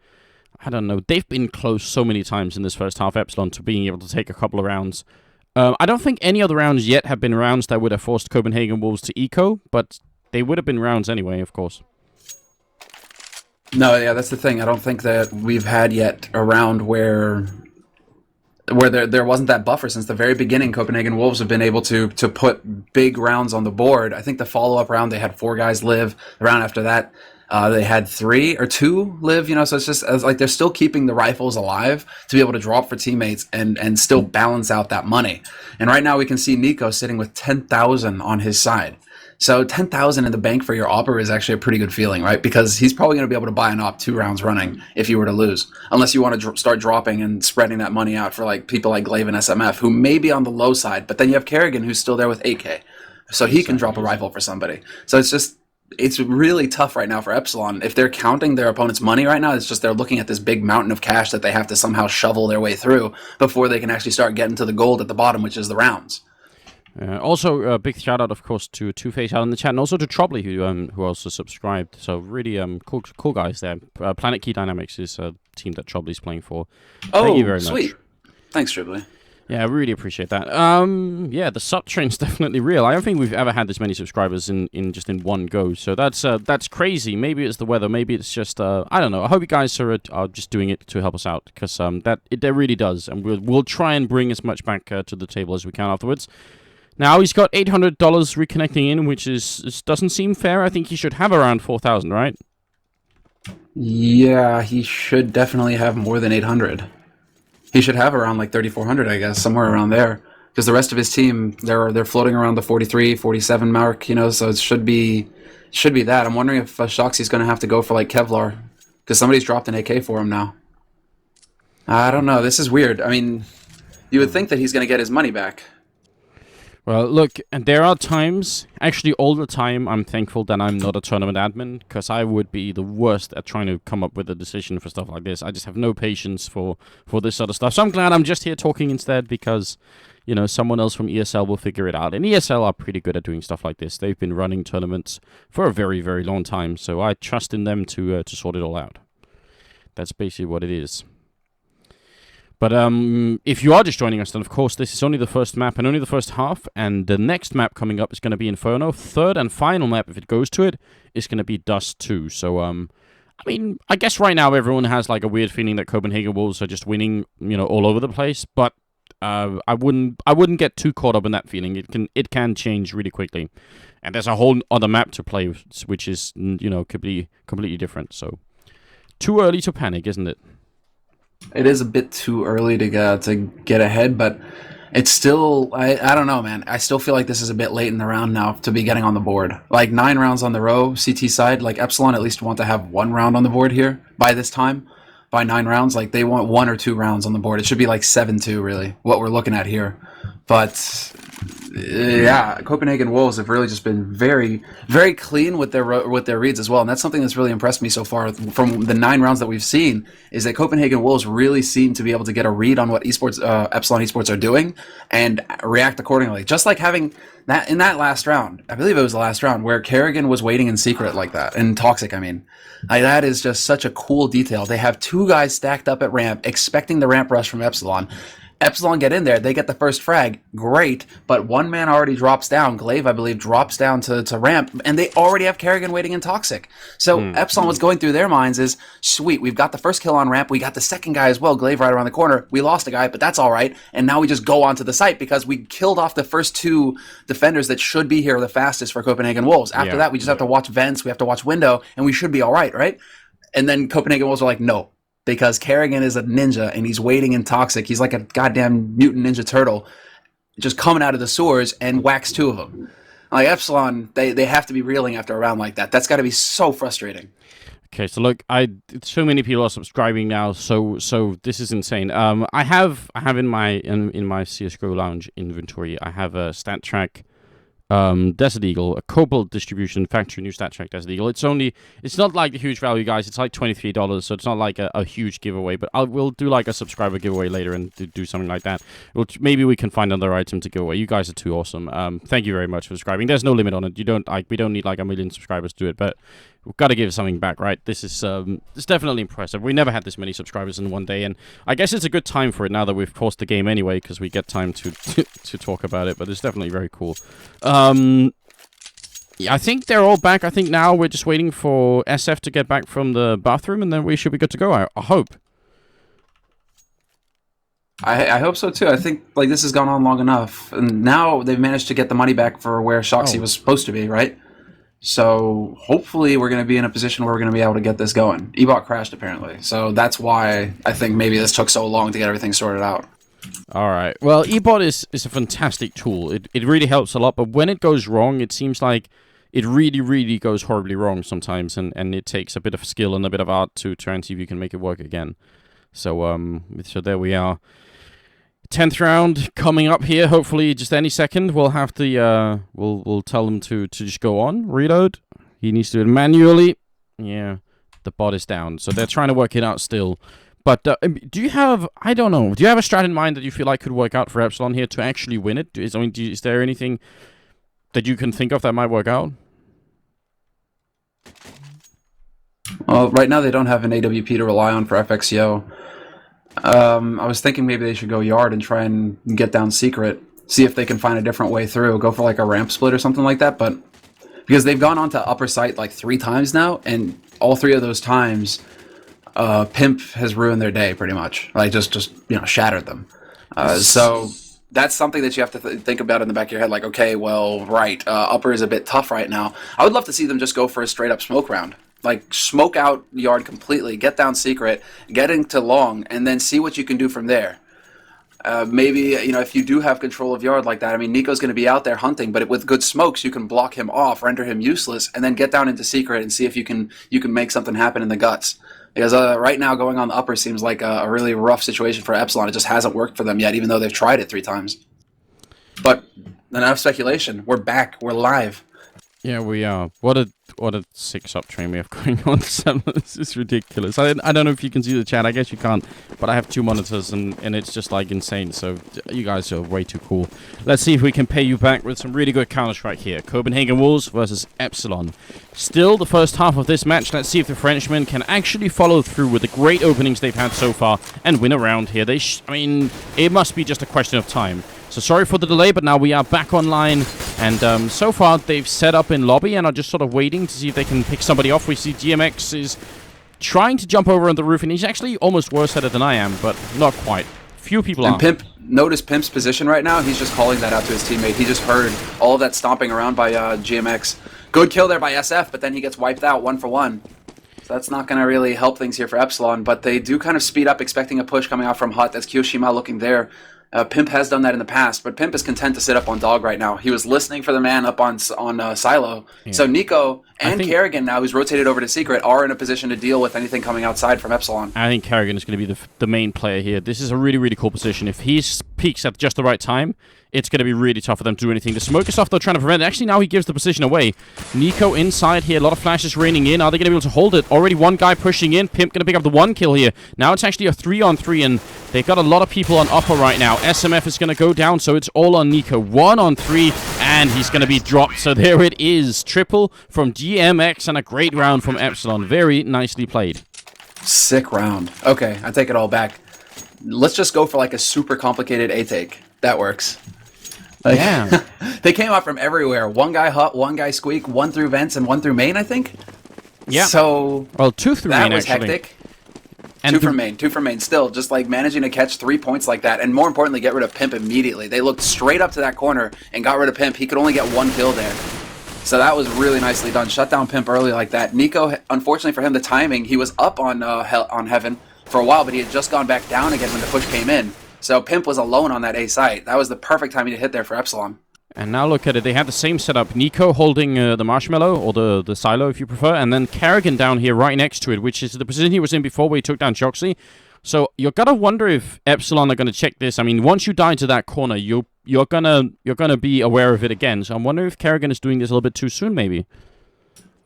I don't know, they've been close so many times in this first half, Epsilon, to being able to take a couple of rounds. I don't think any other rounds yet have been rounds that would have forced Copenhagen Wolves to eco, but they would have been rounds anyway, of course. No, yeah, that's the thing. I don't think that we've had yet a round where there wasn't that buffer since the very beginning. Copenhagen Wolves have been able to put big rounds on the board. I think the follow-up round, they had 4 guys live. The round after that, they had 3 or 2 live, so it's just like they're still keeping the rifles alive to be able to drop for teammates and still balance out that money. And right now we can see Nico sitting with 10,000 on his side. So 10,000 in the bank for your opper is actually a pretty good feeling, right? Because he's probably going to be able to buy an op 2 rounds running if you were to lose, unless you want to start dropping and spreading that money out for like people like Glaive and SMF, who may be on the low side. But then you have Kerrigan, who's still there with 8K, so he can drop a rifle for somebody. So it's really tough right now for Epsilon. If they're counting their opponent's money right now, it's just they're looking at this big mountain of cash that they have to somehow shovel their way through before they can actually start getting to the gold at the bottom, which is the rounds. Also, a big shout out, of course, to Two Face out in the chat, and also to Trobley, who also subscribed. So really, cool guys there. Planet Key Dynamics is a team that Trobley's playing for. Thank you very sweet. much. Thanks, Trobley. Yeah, I really appreciate that. Yeah, the sub train's definitely real. I don't think we've ever had this many subscribers in one go. So that's crazy. Maybe it's the weather. Maybe it's just I don't know. I hope you guys are just doing it to help us out because that really does, and we'll try and bring as much back to the table as we can afterwards. Now he's got $800 reconnecting in, which doesn't seem fair. I think he should have around 4,000, right? Yeah, he should definitely have more than 800. He should have around like 3,400, I guess, somewhere around there. Because the rest of his team, they're floating around the 43, 47 mark, so it should be that. I'm wondering if Shoxy's going to have to go for like Kevlar, because somebody's dropped an AK for him now. I don't know. This is weird. I mean, you would think that he's going to get his money back. Well, look, and there are times, actually all the time, I'm thankful that I'm not a tournament admin, because I would be the worst at trying to come up with a decision for stuff like this. I just have no patience for this sort of stuff. So I'm glad I'm just here talking instead, because, you know, someone else from ESL will figure it out. And ESL are pretty good at doing stuff like this. They've been running tournaments for a very, very long time, so I trust in them to sort it all out. That's basically what it is. But if you are just joining us, then of course this is only the first map and only the first half, and the next map coming up is going to be Inferno. Third and final map, if it goes to it, is going to be Dust 2. So, I mean, I guess right now everyone has like a weird feeling that Copenhagen Wolves are just winning, you know, all over the place. But I wouldn't get too caught up in that feeling. It can change really quickly, and there's a whole other map to play, which is, you know, could be completely different. So, too early to panic, isn't it? It is a bit too early to get ahead, but it's still, I don't know, man. I still feel like this is a bit late in the round now to be getting on the board. Like 9 rounds on the row, CT side, like Epsilon at least want to have 1 round on the board here by this time. By 9 rounds, like they want 1 or 2 rounds on the board. It should be like 7-2, really, what we're looking at here. But yeah, Copenhagen Wolves have really just been very, very clean with their reads as well, and that's something that's really impressed me so far from the 9 rounds that we've seen. Is that Copenhagen Wolves really seem to be able to get a read on what Epsilon Esports are doing and react accordingly. Just like having that in that last round, I believe it was the last round where Kerrigan was waiting in secret like that, and Toxic. I mean, like, that is just such a cool detail. They have 2 guys stacked up at ramp, expecting the ramp rush from Epsilon. Epsilon get in there, they get the first frag, great, but 1 man already drops down. Glaive, I believe, drops down to ramp, and they already have Kerrigan waiting in Toxic. So Epsilon, what's going through their minds is, sweet, we've got the first kill on ramp, we got the second guy as well, Glaive right around the corner, we lost a guy, but that's alright, and now we just go onto the site because we killed off the first 2 defenders that should be here the fastest for Copenhagen Wolves. After that, we just have to watch vents, we have to watch window, and we should be alright, right? And then Copenhagen Wolves are like, no. Because Kerrigan is a ninja, and he's waiting in Toxic. He's like a goddamn mutant ninja turtle, just coming out of the sewers and whacks 2 of them. Like Epsilon, they have to be reeling after a round like that. That's got to be so frustrating. Okay, so look, so many people are subscribing now, so this is insane. I have in my CS:GO lounge inventory, I have a stat track. Desert Eagle, a Cobalt distribution factory new stat track Desert Eagle. It's not like a huge value, guys. It's like $23, so it's not like a huge giveaway, but we'll do like a subscriber giveaway later and do something like that. Maybe we can find another item to give away. You guys are too awesome. Thank you very much for subscribing. There's no limit on it. We don't need like 1 million subscribers to do it, but we've got to give something back, right? This is it's definitely impressive. We never had this many subscribers in one day, and I guess it's a good time for it now that we've paused the game anyway, because we get time to talk about it, but it's definitely very cool. Yeah, I think they're all back. I think now we're just waiting for SF to get back from the bathroom, and then we should be good to go, I hope. I hope so too. I think like this has gone on long enough, and now they've managed to get the money back for where Shoxy was supposed to be, right? So hopefully we're going to be in a position where we're going to be able to get this going. Ebot crashed apparently, so that's why I think maybe this took so long to get everything sorted out. All right. Well, Ebot is a fantastic tool. It really helps a lot, but when it goes wrong, it seems like it really, really goes horribly wrong sometimes, and it takes a bit of skill and a bit of art to try and see if you can make it work again. So so there we are. 10th round coming up here. Hopefully, just any second, we'll have the we'll tell them to just go on, reload. He needs to do it manually. Yeah, the bot is down, so they're trying to work it out still. But do you have, I don't know, do you have a strat in mind that you feel like could work out for Epsilon here to actually win it? Is there anything that you can think of that might work out? Well, right now they don't have an AWP to rely on for FXO. I was thinking maybe they should go yard and try and get down secret, see if they can find a different way through, go for like a ramp split or something like that, but because they've gone on to upper site like 3 times now, and all 3 of those times, Pimp has ruined their day pretty much, like just you know, shattered them. So that's something that you have to think about in the back of your head, like, okay, well, right, upper is a bit tough right now. I would love to see them just go for a straight up smoke round. Like, smoke out yard completely, get down secret, get into long, and then see what you can do from there. Maybe, you know, if you do have control of yard like that, I mean, Nico's going to be out there hunting, but with good smokes, you can block him off, render him useless, and then get down into secret and see if you can make something happen in the guts. Because right now, going on the upper seems like a really rough situation for Epsilon. It just hasn't worked for them yet, even though they've tried it 3 times. But enough speculation. We're back. We're live. Yeah, we are. What a sick sub train we have going on. This is ridiculous. I don't know if you can see the chat. I guess you can't. But I have 2 monitors and it's just like insane. So you guys are way too cool. Let's see if we can pay you back with some really good Counter-Strike here. Copenhagen Wolves versus Epsilon. Still the first half of this match. Let's see if the Frenchmen can actually follow through with the great openings they've had so far and win a round here. I mean, it must be just a question of time. So sorry for the delay, but now we are back online. And so far, they've set up in lobby and are just sort of waiting to see if they can pick somebody off. We see GMX is trying to jump over on the roof, and he's actually almost worse at it than I am, but not quite. Few people are. And notice Pimp's position right now. He's just calling that out to his teammate. He just heard all of that stomping around by GMX. Good kill there by SF, but then he gets wiped out 1 for 1. So that's not going to really help things here for Epsilon, but they do kind of speed up, expecting a push coming out from Hut. That's Kiyoshima looking there. Pimp has done that in the past, but Pimp is content to sit up on Dog right now. He was listening for the man up on Silo. Yeah. So Nico and Kerrigan, now who's rotated over to Secret, are in a position to deal with anything coming outside from Epsilon. I think Kerrigan is going to be the main player here. This is a really, really cool position. If he peaks at just the right time, it's going to be really tough for them to do anything. The smoke is off, they're trying to prevent it. Actually, now he gives the position away. Nico inside here, a lot of flashes raining in. Are they going to be able to hold it? Already one guy pushing in. Pimp going to pick up the 1 kill here. Now it's actually a 3-on-3, and they've got a lot of people on upper right now. SMF is going to go down, so it's all on Nico. 1-on-3, and he's going to be dropped. So there it is. Triple from GMX and a great round from Epsilon. Very nicely played. Sick round. Okay, I take it all back. Let's just go for like a super complicated A-take. That works. Yeah. They came out from everywhere. 1 guy Hut, 1 guy Squeak, 1 through vents, and 1 through main, I think. Yeah. So, well, 2 through main, that was actually. Hectic. And 2 from main. 2 from main. Still, just like managing to catch 3 points like that, and more importantly, get rid of Pimp immediately. They looked straight up to that corner and got rid of Pimp. He could only get 1 kill there. So that was really nicely done. Shut down Pimp early like that. Nico, unfortunately for him, the timing, he was up on Heaven for a while, but he had just gone back down again when the push came in. So Pimp was alone on that A site. That was the perfect timing to hit there for Epsilon. And now look at it. They had the same setup. Nico holding the Marshmallow, or the Silo if you prefer, and then Kerrigan down here right next to it, which is the position he was in before where he took down Choxy. So you're gonna wonder if Epsilon are gonna check this. I mean, once you die to that corner, you're gonna be aware of it again. So I'm wondering if Kerrigan is doing this a little bit too soon, maybe.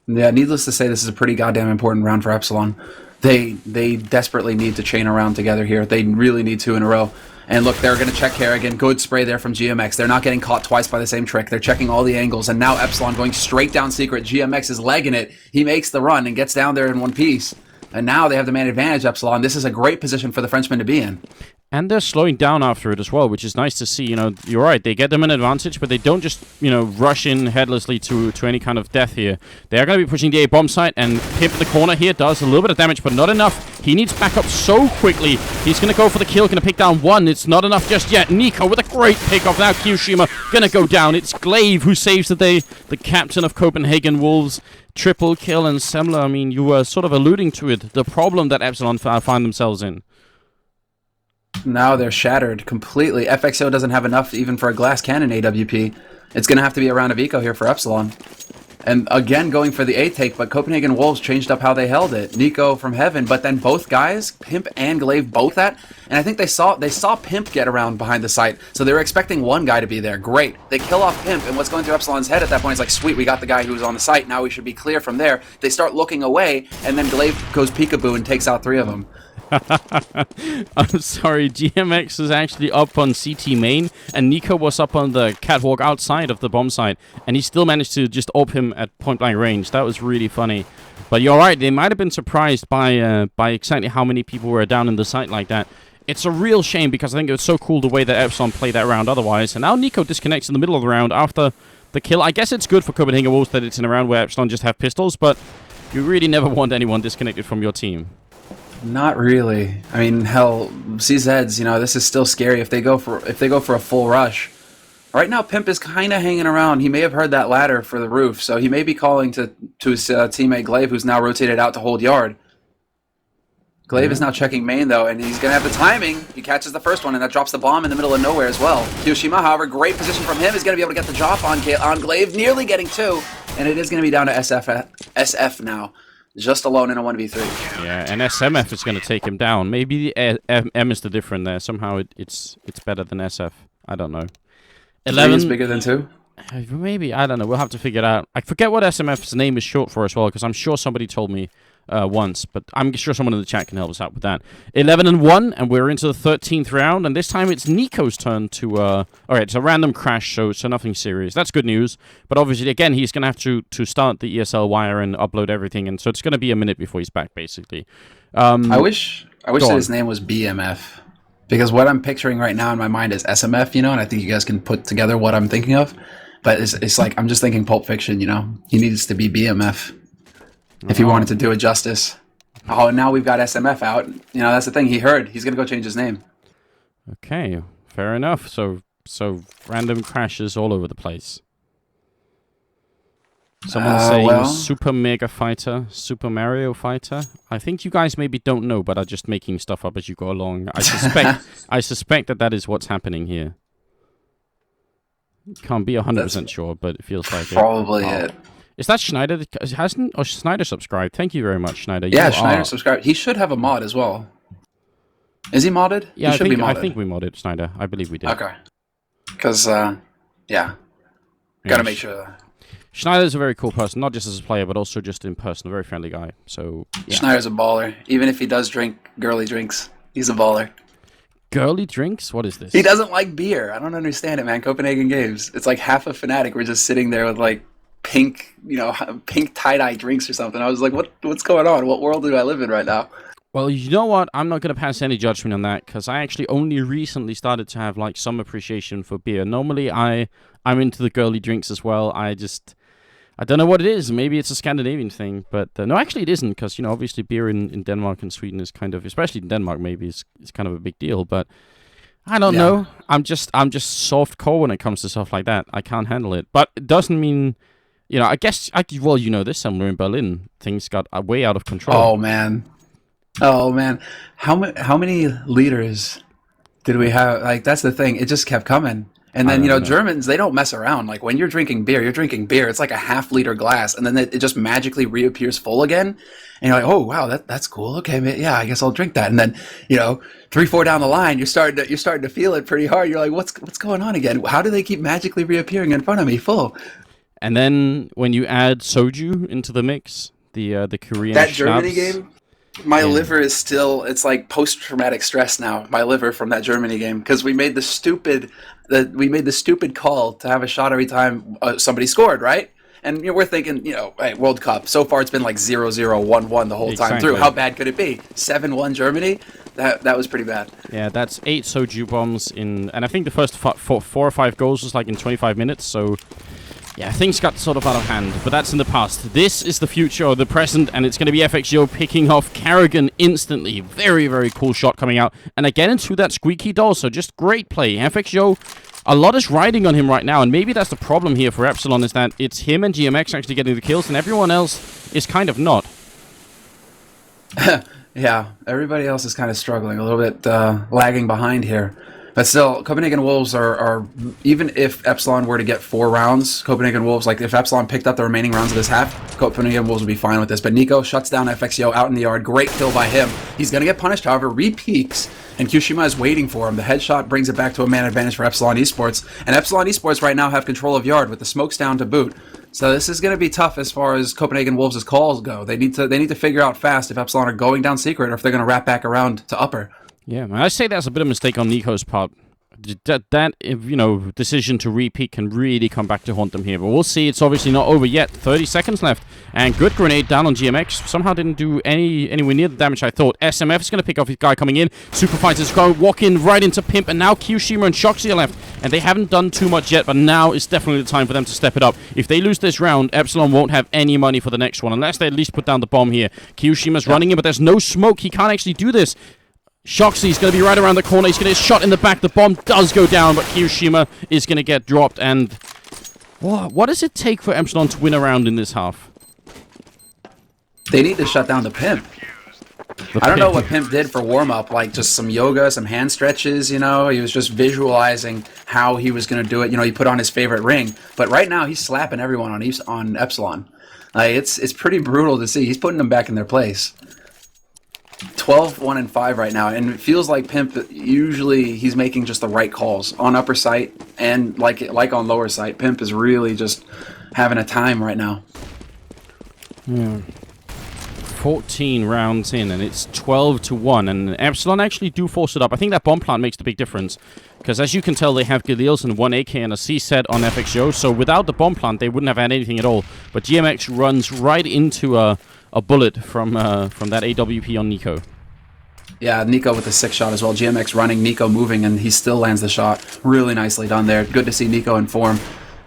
Yeah, needless to say, this is a pretty goddamn important round for Epsilon. They desperately need to chain a round together here. They really need 2 in a row. And look, they're going to check Kerrigan. Good spray there from GMX. They're not getting caught twice by the same trick. They're checking all the angles. And now Epsilon going straight down Secret. GMX is legging it. He makes the run and gets down there in 1 piece. And now they have the man advantage, Epsilon. This is a great position for the Frenchmen to be in. And they're slowing down after it as well, which is nice to see. You know, you're right. They get them an advantage, but they don't just, rush in headlessly to any kind of death here. They're going to be pushing the A bomb site, and Pimp in the corner here does a little bit of damage, but not enough. He needs backup so quickly. He's going to go for the kill, going to pick down 1. It's not enough just yet. Nico with a great pick off. Now Kiyoshima going to go down. It's Glaive who saves the day, the captain of Copenhagen Wolves. Triple kill, and Semler, I mean, you were sort of alluding to it, the problem that Epsilon find themselves in. Now they're shattered completely. FXO doesn't have enough even for a glass cannon AWP. It's going to have to be a round of eco here for Epsilon. And again, going for the A-take, but Copenhagen Wolves changed up how they held it. Nico from Heaven, but then both guys, Pimp and Glaive, both at. And I think they saw Pimp get around behind the site, so they were expecting 1 guy to be there. Great. They kill off Pimp, and what's going through Epsilon's head at that point is like, sweet, we got the guy who was on the site. Now we should be clear from there. They start looking away, and then Glaive goes peekaboo and takes out 3 of them. I'm sorry, GMX is actually up on CT main, and Nico was up on the catwalk outside of the bomb site, and he still managed to just op him at point-blank range. That was really funny. But you're right, they might have been surprised by exactly how many people were down in the site like that. It's a real shame, because I think it was so cool the way that Epsilon played that round otherwise, and now Nico disconnects in the middle of the round after the kill. I guess it's good for Copenhagen Wolves that it's in a round where Epsilon just have pistols, but you really never want anyone disconnected from your team. Not really. I mean, hell, CZs, this is still scary if they go for a full rush. Right now, Pimp is kind of hanging around. He may have heard that ladder for the roof, so he may be calling to his teammate Glaive, who's now rotated out to hold yard. Glaive is now checking main, though, and he's going to have the timing. He catches the first one, and that drops the bomb in the middle of nowhere as well. Kiyoshima, however, great position from him, is going to be able to get the drop on Glaive, nearly getting 2, and it is going to be down to SF now. Just alone in a 1v3. Yeah, and SMF is going to take him down. Maybe M is the different there. Somehow it's better than SF. I don't know. 3 is bigger than 2? Maybe, I don't know. We'll have to figure it out. I forget what SMF's name is short for as well, because I'm sure somebody told me once, but I'm sure someone in the chat can help us out with that. 11-1, and we're into the 13th round, and this time it's Nico's turn to... Alright, it's a random crash, so nothing serious. That's good news, but obviously, again, he's going to have to start the ESL wire and upload everything, and so it's going to be a minute before he's back, basically. I wish that his name was BMF. Because what I'm picturing right now in my mind is SMF, and I think you guys can put together what I'm thinking of. But it's like, I'm just thinking Pulp Fiction, He needs to be BMF if he wanted to do it justice. Oh, and now we've got SMF out. That's the thing. He's going to go change his name. Okay, fair enough. So random crashes all over the place. Someone saying Super Mega Fighter, Super Mario Fighter. I think you guys maybe don't know, but are just making stuff up as you go along. I suspect that is what's happening here. Can't be 100% sure, but it feels like probably it. Is that Schneider? Hasn't Schneider subscribed? Thank you very much, Schneider. Yeah, Schneider subscribed. He should have a mod as well. Is he modded? Yeah, he should be modded. I think we modded Schneider. I believe we did. Okay. Because, gotta make sure. Schneider's a very cool person, not just as a player, but also just in person. A very friendly guy. So yeah. Schneider's a baller. Even if he does drink girly drinks, he's a baller. Girly drinks? What is this? He doesn't like beer. I don't understand it, man. Copenhagen Games. It's like half a fanatic. We're just sitting there with like pink tie-dye drinks or something. I was like, what's going on? What world do I live in right now? Well, you know what? I'm not going to pass any judgment on that, because I actually only recently started to have like some appreciation for beer. Normally, I'm into the girly drinks as well. I don't know what it is. Maybe it's a Scandinavian thing, but no, actually it isn't, because obviously beer in Denmark and Sweden is kind of, especially in Denmark, maybe is kind of a big deal. But I don't know. I'm just soft core when it comes to stuff like that. I can't handle it. But it doesn't mean, I guess this somewhere in Berlin, things got way out of control. Oh man, how many liters did we have? Like, that's the thing. It just kept coming. And then, Germans, they don't mess around. Like, when you're drinking beer. It's like a half-liter glass, and then it just magically reappears full again. And you're like, oh, wow, that's cool. Okay, man, yeah, I guess I'll drink that. And then, 3-4 down the line, you're starting to feel it pretty hard. You're like, what's going on again? How do they keep magically reappearing in front of me full? And then when you add soju into the mix, the Korean that Germany game, my liver is still, it's like post-traumatic stress now, my liver from that Germany game, because we made the stupid call to have a shot every time somebody scored, right? And we're thinking, hey, World Cup, so far it's been like 0-0, 1-1 the whole time through. How bad could it be? 7-1 Germany? That was pretty bad. Yeah, that's 8 soju bombs and I think the first 4 or 5 goals was like in 25 minutes, so... Yeah, things got sort of out of hand, but that's in the past. This is the future or the present, and it's going to be FXGO picking off Carrigan instantly. Very, very cool shot coming out. And again, into that squeaky door, so just great play. FXGO, a lot is riding on him right now, and maybe that's the problem here for Epsilon, is that it's him and GMX actually getting the kills, and everyone else is kind of not. Yeah, everybody else is kind of struggling, a little bit lagging behind here. But still, Copenhagen Wolves are, even if Epsilon were to get 4 rounds, Copenhagen Wolves, like if Epsilon picked up the remaining rounds of this half, Copenhagen Wolves would be fine with this. But Nico shuts down FXGO out in the yard. Great kill by him. He's going to get punished, however, re-peaks, and Kyushima is waiting for him. The headshot brings it back to a man advantage for Epsilon Esports. And Epsilon Esports right now have control of yard with the smokes down to boot. So this is going to be tough as far as Copenhagen Wolves' calls go. They need to figure out fast if Epsilon are going down secret or if they're going to wrap back around to upper. Yeah, man, I say that's a bit of a mistake on Nico's part. That decision to repeat can really come back to haunt them here. But we'll see. It's obviously not over yet. 30 seconds left. And good grenade down on GMX. Somehow didn't do anywhere near the damage I thought. SMF is going to pick off his guy coming in. Super Fighters go walking right into Pimp. And now Kyushima and Shoxy are left. And they haven't done too much yet. But now is definitely the time for them to step it up. If they lose this round, Epsilon won't have any money for the next one. Unless they at least put down the bomb here. Kyushima's running in, but there's no smoke. He can't actually do this. Shoxy's going to be right around the corner. He's going to get shot in the back. The bomb does go down, but Kyushima is going to get dropped. And what does it take for Epsilon to win a round in this half? They need to shut down the Pimp. I don't know what Pimp did for warm-up, like just some yoga, some hand stretches, He was just visualizing how he was going to do it. He put on his favorite ring. But right now, he's slapping everyone on Epsilon. It's pretty brutal to see. He's putting them back in their place. 12, 1, and 5 right now, and it feels like Pimp, usually he's making just the right calls on upper site, and like on lower site, Pimp is really just having a time right now. Yeah. 14 rounds in, and it's 12-1, and Epsilon actually do force it up. I think that bomb plant makes the big difference, because as you can tell, they have Galils and 1 AK and a C set on FXO, so without the bomb plant, they wouldn't have had anything at all. But GMX runs right into a bullet from that AWP on Nico. Yeah, Nico with the 6 shot as well. GMX running, Nico moving, and he still lands the shot. Really nicely done there. Good to see Nico in form.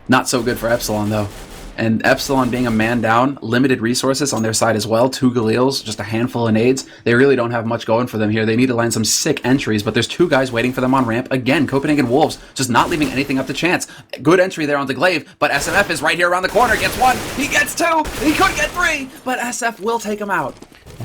Not so good for Epsilon, though. And Epsilon being a man down, limited resources on their side as well. 2 Galils, just a handful of nades. They really don't have much going for them here. They need to land some sick entries, but there's 2 guys waiting for them on ramp. Again, Copenhagen Wolves just not leaving anything up to chance. Good entry there on the Glaive, but SMF is right here around the corner. Gets 1, he gets 2, he could get 3, but SF will take him out.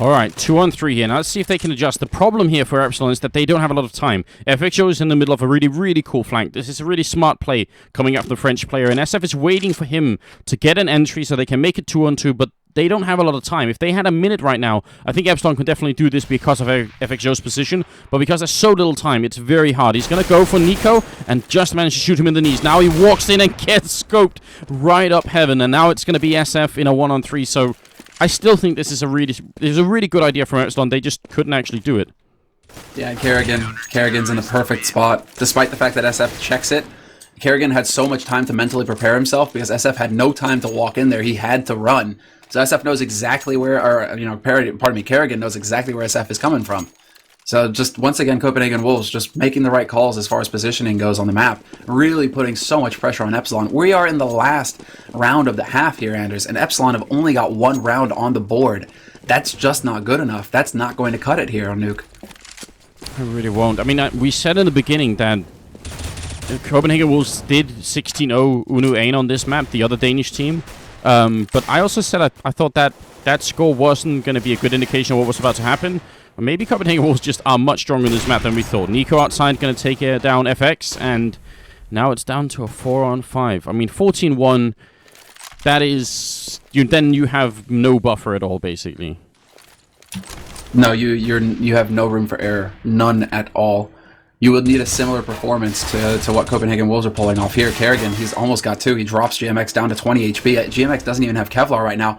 Alright, 2-on-3 here. Now let's see if they can adjust. The problem here for Epsilon is that they don't have a lot of time. FXO is in the middle of a really, really cool flank. This is a really smart play coming up from the French player, and SF is waiting for him to get an entry so they can make it 2-on-2, but they don't have a lot of time. If they had a minute right now, I think Epsilon could definitely do this because of FXO's position, but because there's so little time, it's very hard. He's going to go for Nico and just manage to shoot him in the knees. Now he walks in and gets scoped right up heaven, and now it's going to be SF in a 1-on-3, so I still think this is a really good idea from Epsilon. They just couldn't actually do it. Yeah, Kerrigan's in the perfect spot. Despite the fact that SF checks it, Kerrigan had so much time to mentally prepare himself because SF had no time to walk in there. He had to run. So SF knows exactly where, Kerrigan knows exactly where SF is coming from. So just once again, Copenhagen Wolves just making the right calls as far as positioning goes on the map, really putting so much pressure on Epsilon. We are in the last round of the half here, Anders, and Epsilon have only got 1 round on the board. That's just not good enough. That's not going to cut it here on Nuke. I really won't. I mean, we said in the beginning that Copenhagen Wolves did 16-0 Unu Ain on this map, the other Danish team. But I also said I thought that score wasn't going to be a good indication of what was about to happen. Maybe Copenhagen Wolves just are much stronger in this map than we thought. Nico outside going to take down FX, and now it's down to a 4-on-5. I mean, 14-1, that is... Then you have no buffer at all, basically. No, you have no room for error. None at all. You would need a similar performance to what Copenhagen Wolves are pulling off here. Kerrigan, he's almost got 2. He drops GMX down to 20 HP. GMX doesn't even have Kevlar right now.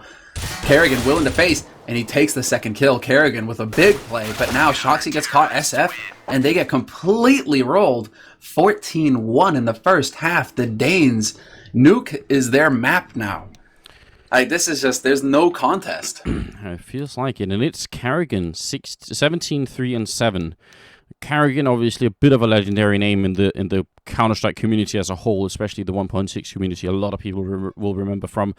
Kerrigan willing to face, and he takes the second kill. Kerrigan with a big play, but now Shoxy gets caught SF, and they get completely rolled. 14-1 in the first half. The Danes, Nuke is their map now. This is just, there's no contest. It feels like it, and it's Kerrigan, 17-3-7. Kerrigan, obviously a bit of a legendary name in the Counter-Strike community as a whole, especially the 1.6 community. A lot of people will remember from.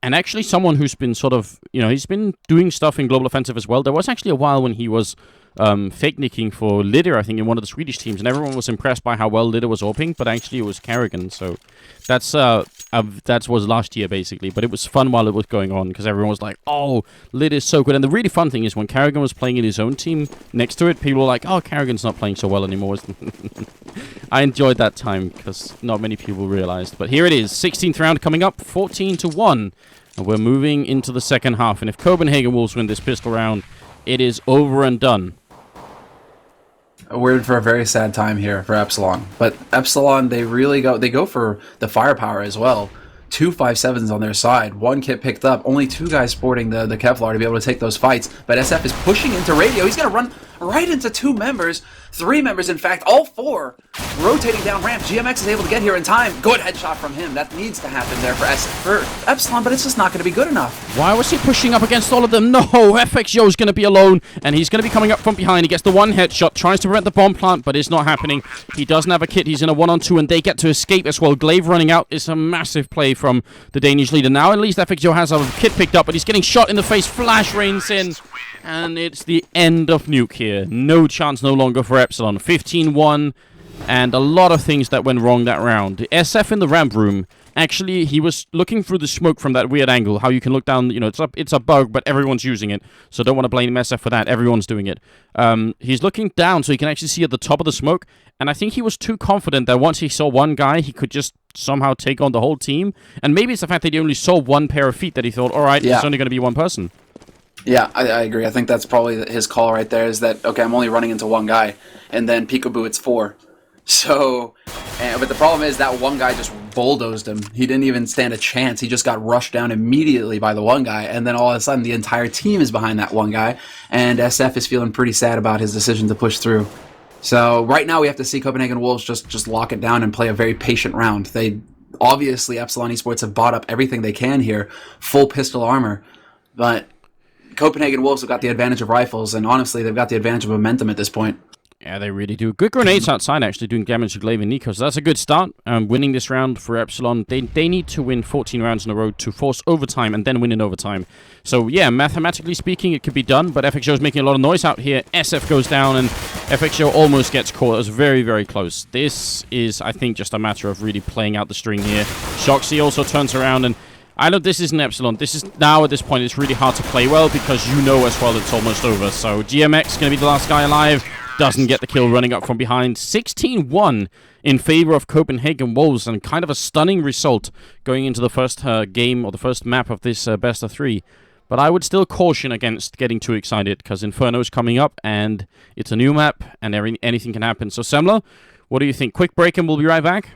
And actually someone who's been sort of, he's been doing stuff in Global Offensive as well. There was actually a while when he was fake nicking for Litter, I think, in one of the Swedish teams, and everyone was impressed by how well Litter was AWPing, but actually it was Kerrigan, so that was last year, basically, but it was fun while it was going on, because everyone was like, oh, Litter's so good, and the really fun thing is when Kerrigan was playing in his own team next to it, people were like, oh, Kerrigan's not playing so well anymore. I enjoyed that time, because not many people realized, but here it is, 16th round coming up, 14-1, and we're moving into the second half, and if Copenhagen Wolves win this pistol round, it is over and done. We're in for a very sad time here for Epsilon. But Epsilon, they go for the firepower as well. 2 5.7s on their side. 1 kit picked up. Only 2 guys sporting the Kevlar to be able to take those fights. But SF is pushing into radio. He's going to run right into 2 members. 3 members, in fact. All 4 rotating down ramp. GMX is able to get here in time. Good headshot from him. That needs to happen there for Epsilon, but it's just not going to be good enough. Why was he pushing up against all of them? No, FXO is going to be alone, and he's going to be coming up from behind. He gets the 1 headshot, tries to prevent the bomb plant, but it's not happening. He doesn't have a kit. He's in a 1-on-2, and they get to escape as well. Glaive running out is a massive play from the Danish leader. Now at least FXO has a kit picked up, but he's getting shot in the face. Flash rains in, and it's the end of Nuke here. No chance no longer for Epsilon. 15-1, and a lot of things that went wrong that round. The SF in the ramp room, actually, he was looking through the smoke from that weird angle, how you can look down, it's a bug, but everyone's using it, so don't want to blame SF for that. Everyone's doing it. He's looking down, so he can actually see at the top of the smoke, and I think he was too confident that once he saw one guy, he could just somehow take on the whole team, and maybe it's the fact that he only saw 1 pair of feet that he thought, alright, it's only going to be 1 person. Yeah, I agree. I think that's probably his call right there is that, okay, I'm only running into one guy, and then peekaboo, it's 4. So, but the problem is that one guy just bulldozed him. He didn't even stand a chance. He just got rushed down immediately by the one guy, and then all of a sudden the entire team is behind that one guy, and SF is feeling pretty sad about his decision to push through. So right now we have to see Copenhagen Wolves just lock it down and play a very patient round. They obviously, Epsilon Esports have bought up everything they can here, full pistol armor, but Copenhagen Wolves have got the advantage of rifles, and honestly, they've got the advantage of momentum at this point. Yeah, they really do. Good grenades outside, actually, doing damage to Glaive and Nico, so that's a good start. Winning this round for Epsilon, they need to win 14 rounds in a row to force overtime and then win in overtime. So, yeah, mathematically speaking, it could be done, but FXO is making a lot of noise out here. SF goes down, and FXO almost gets caught. It was very, very close. This is, I think, just a matter of really playing out the string here. Shoxy also turns around, and I know this isn't Epsilon. This is now, at this point, it's really hard to play well because you know as well it's almost over. So GMX going to be the last guy alive. Doesn't get the kill, running up from behind. 16-1 in favor of Copenhagen Wolves, and kind of a stunning result going into the first game or the first map of this best of 3. But I would still caution against getting too excited because Inferno is coming up and it's a new map and anything can happen. So Semler, what do you think? Quick break and we'll be right back?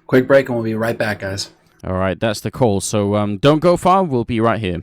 Quick break and we'll be right back, guys. All right, that's the call. So don't go far. We'll be right here.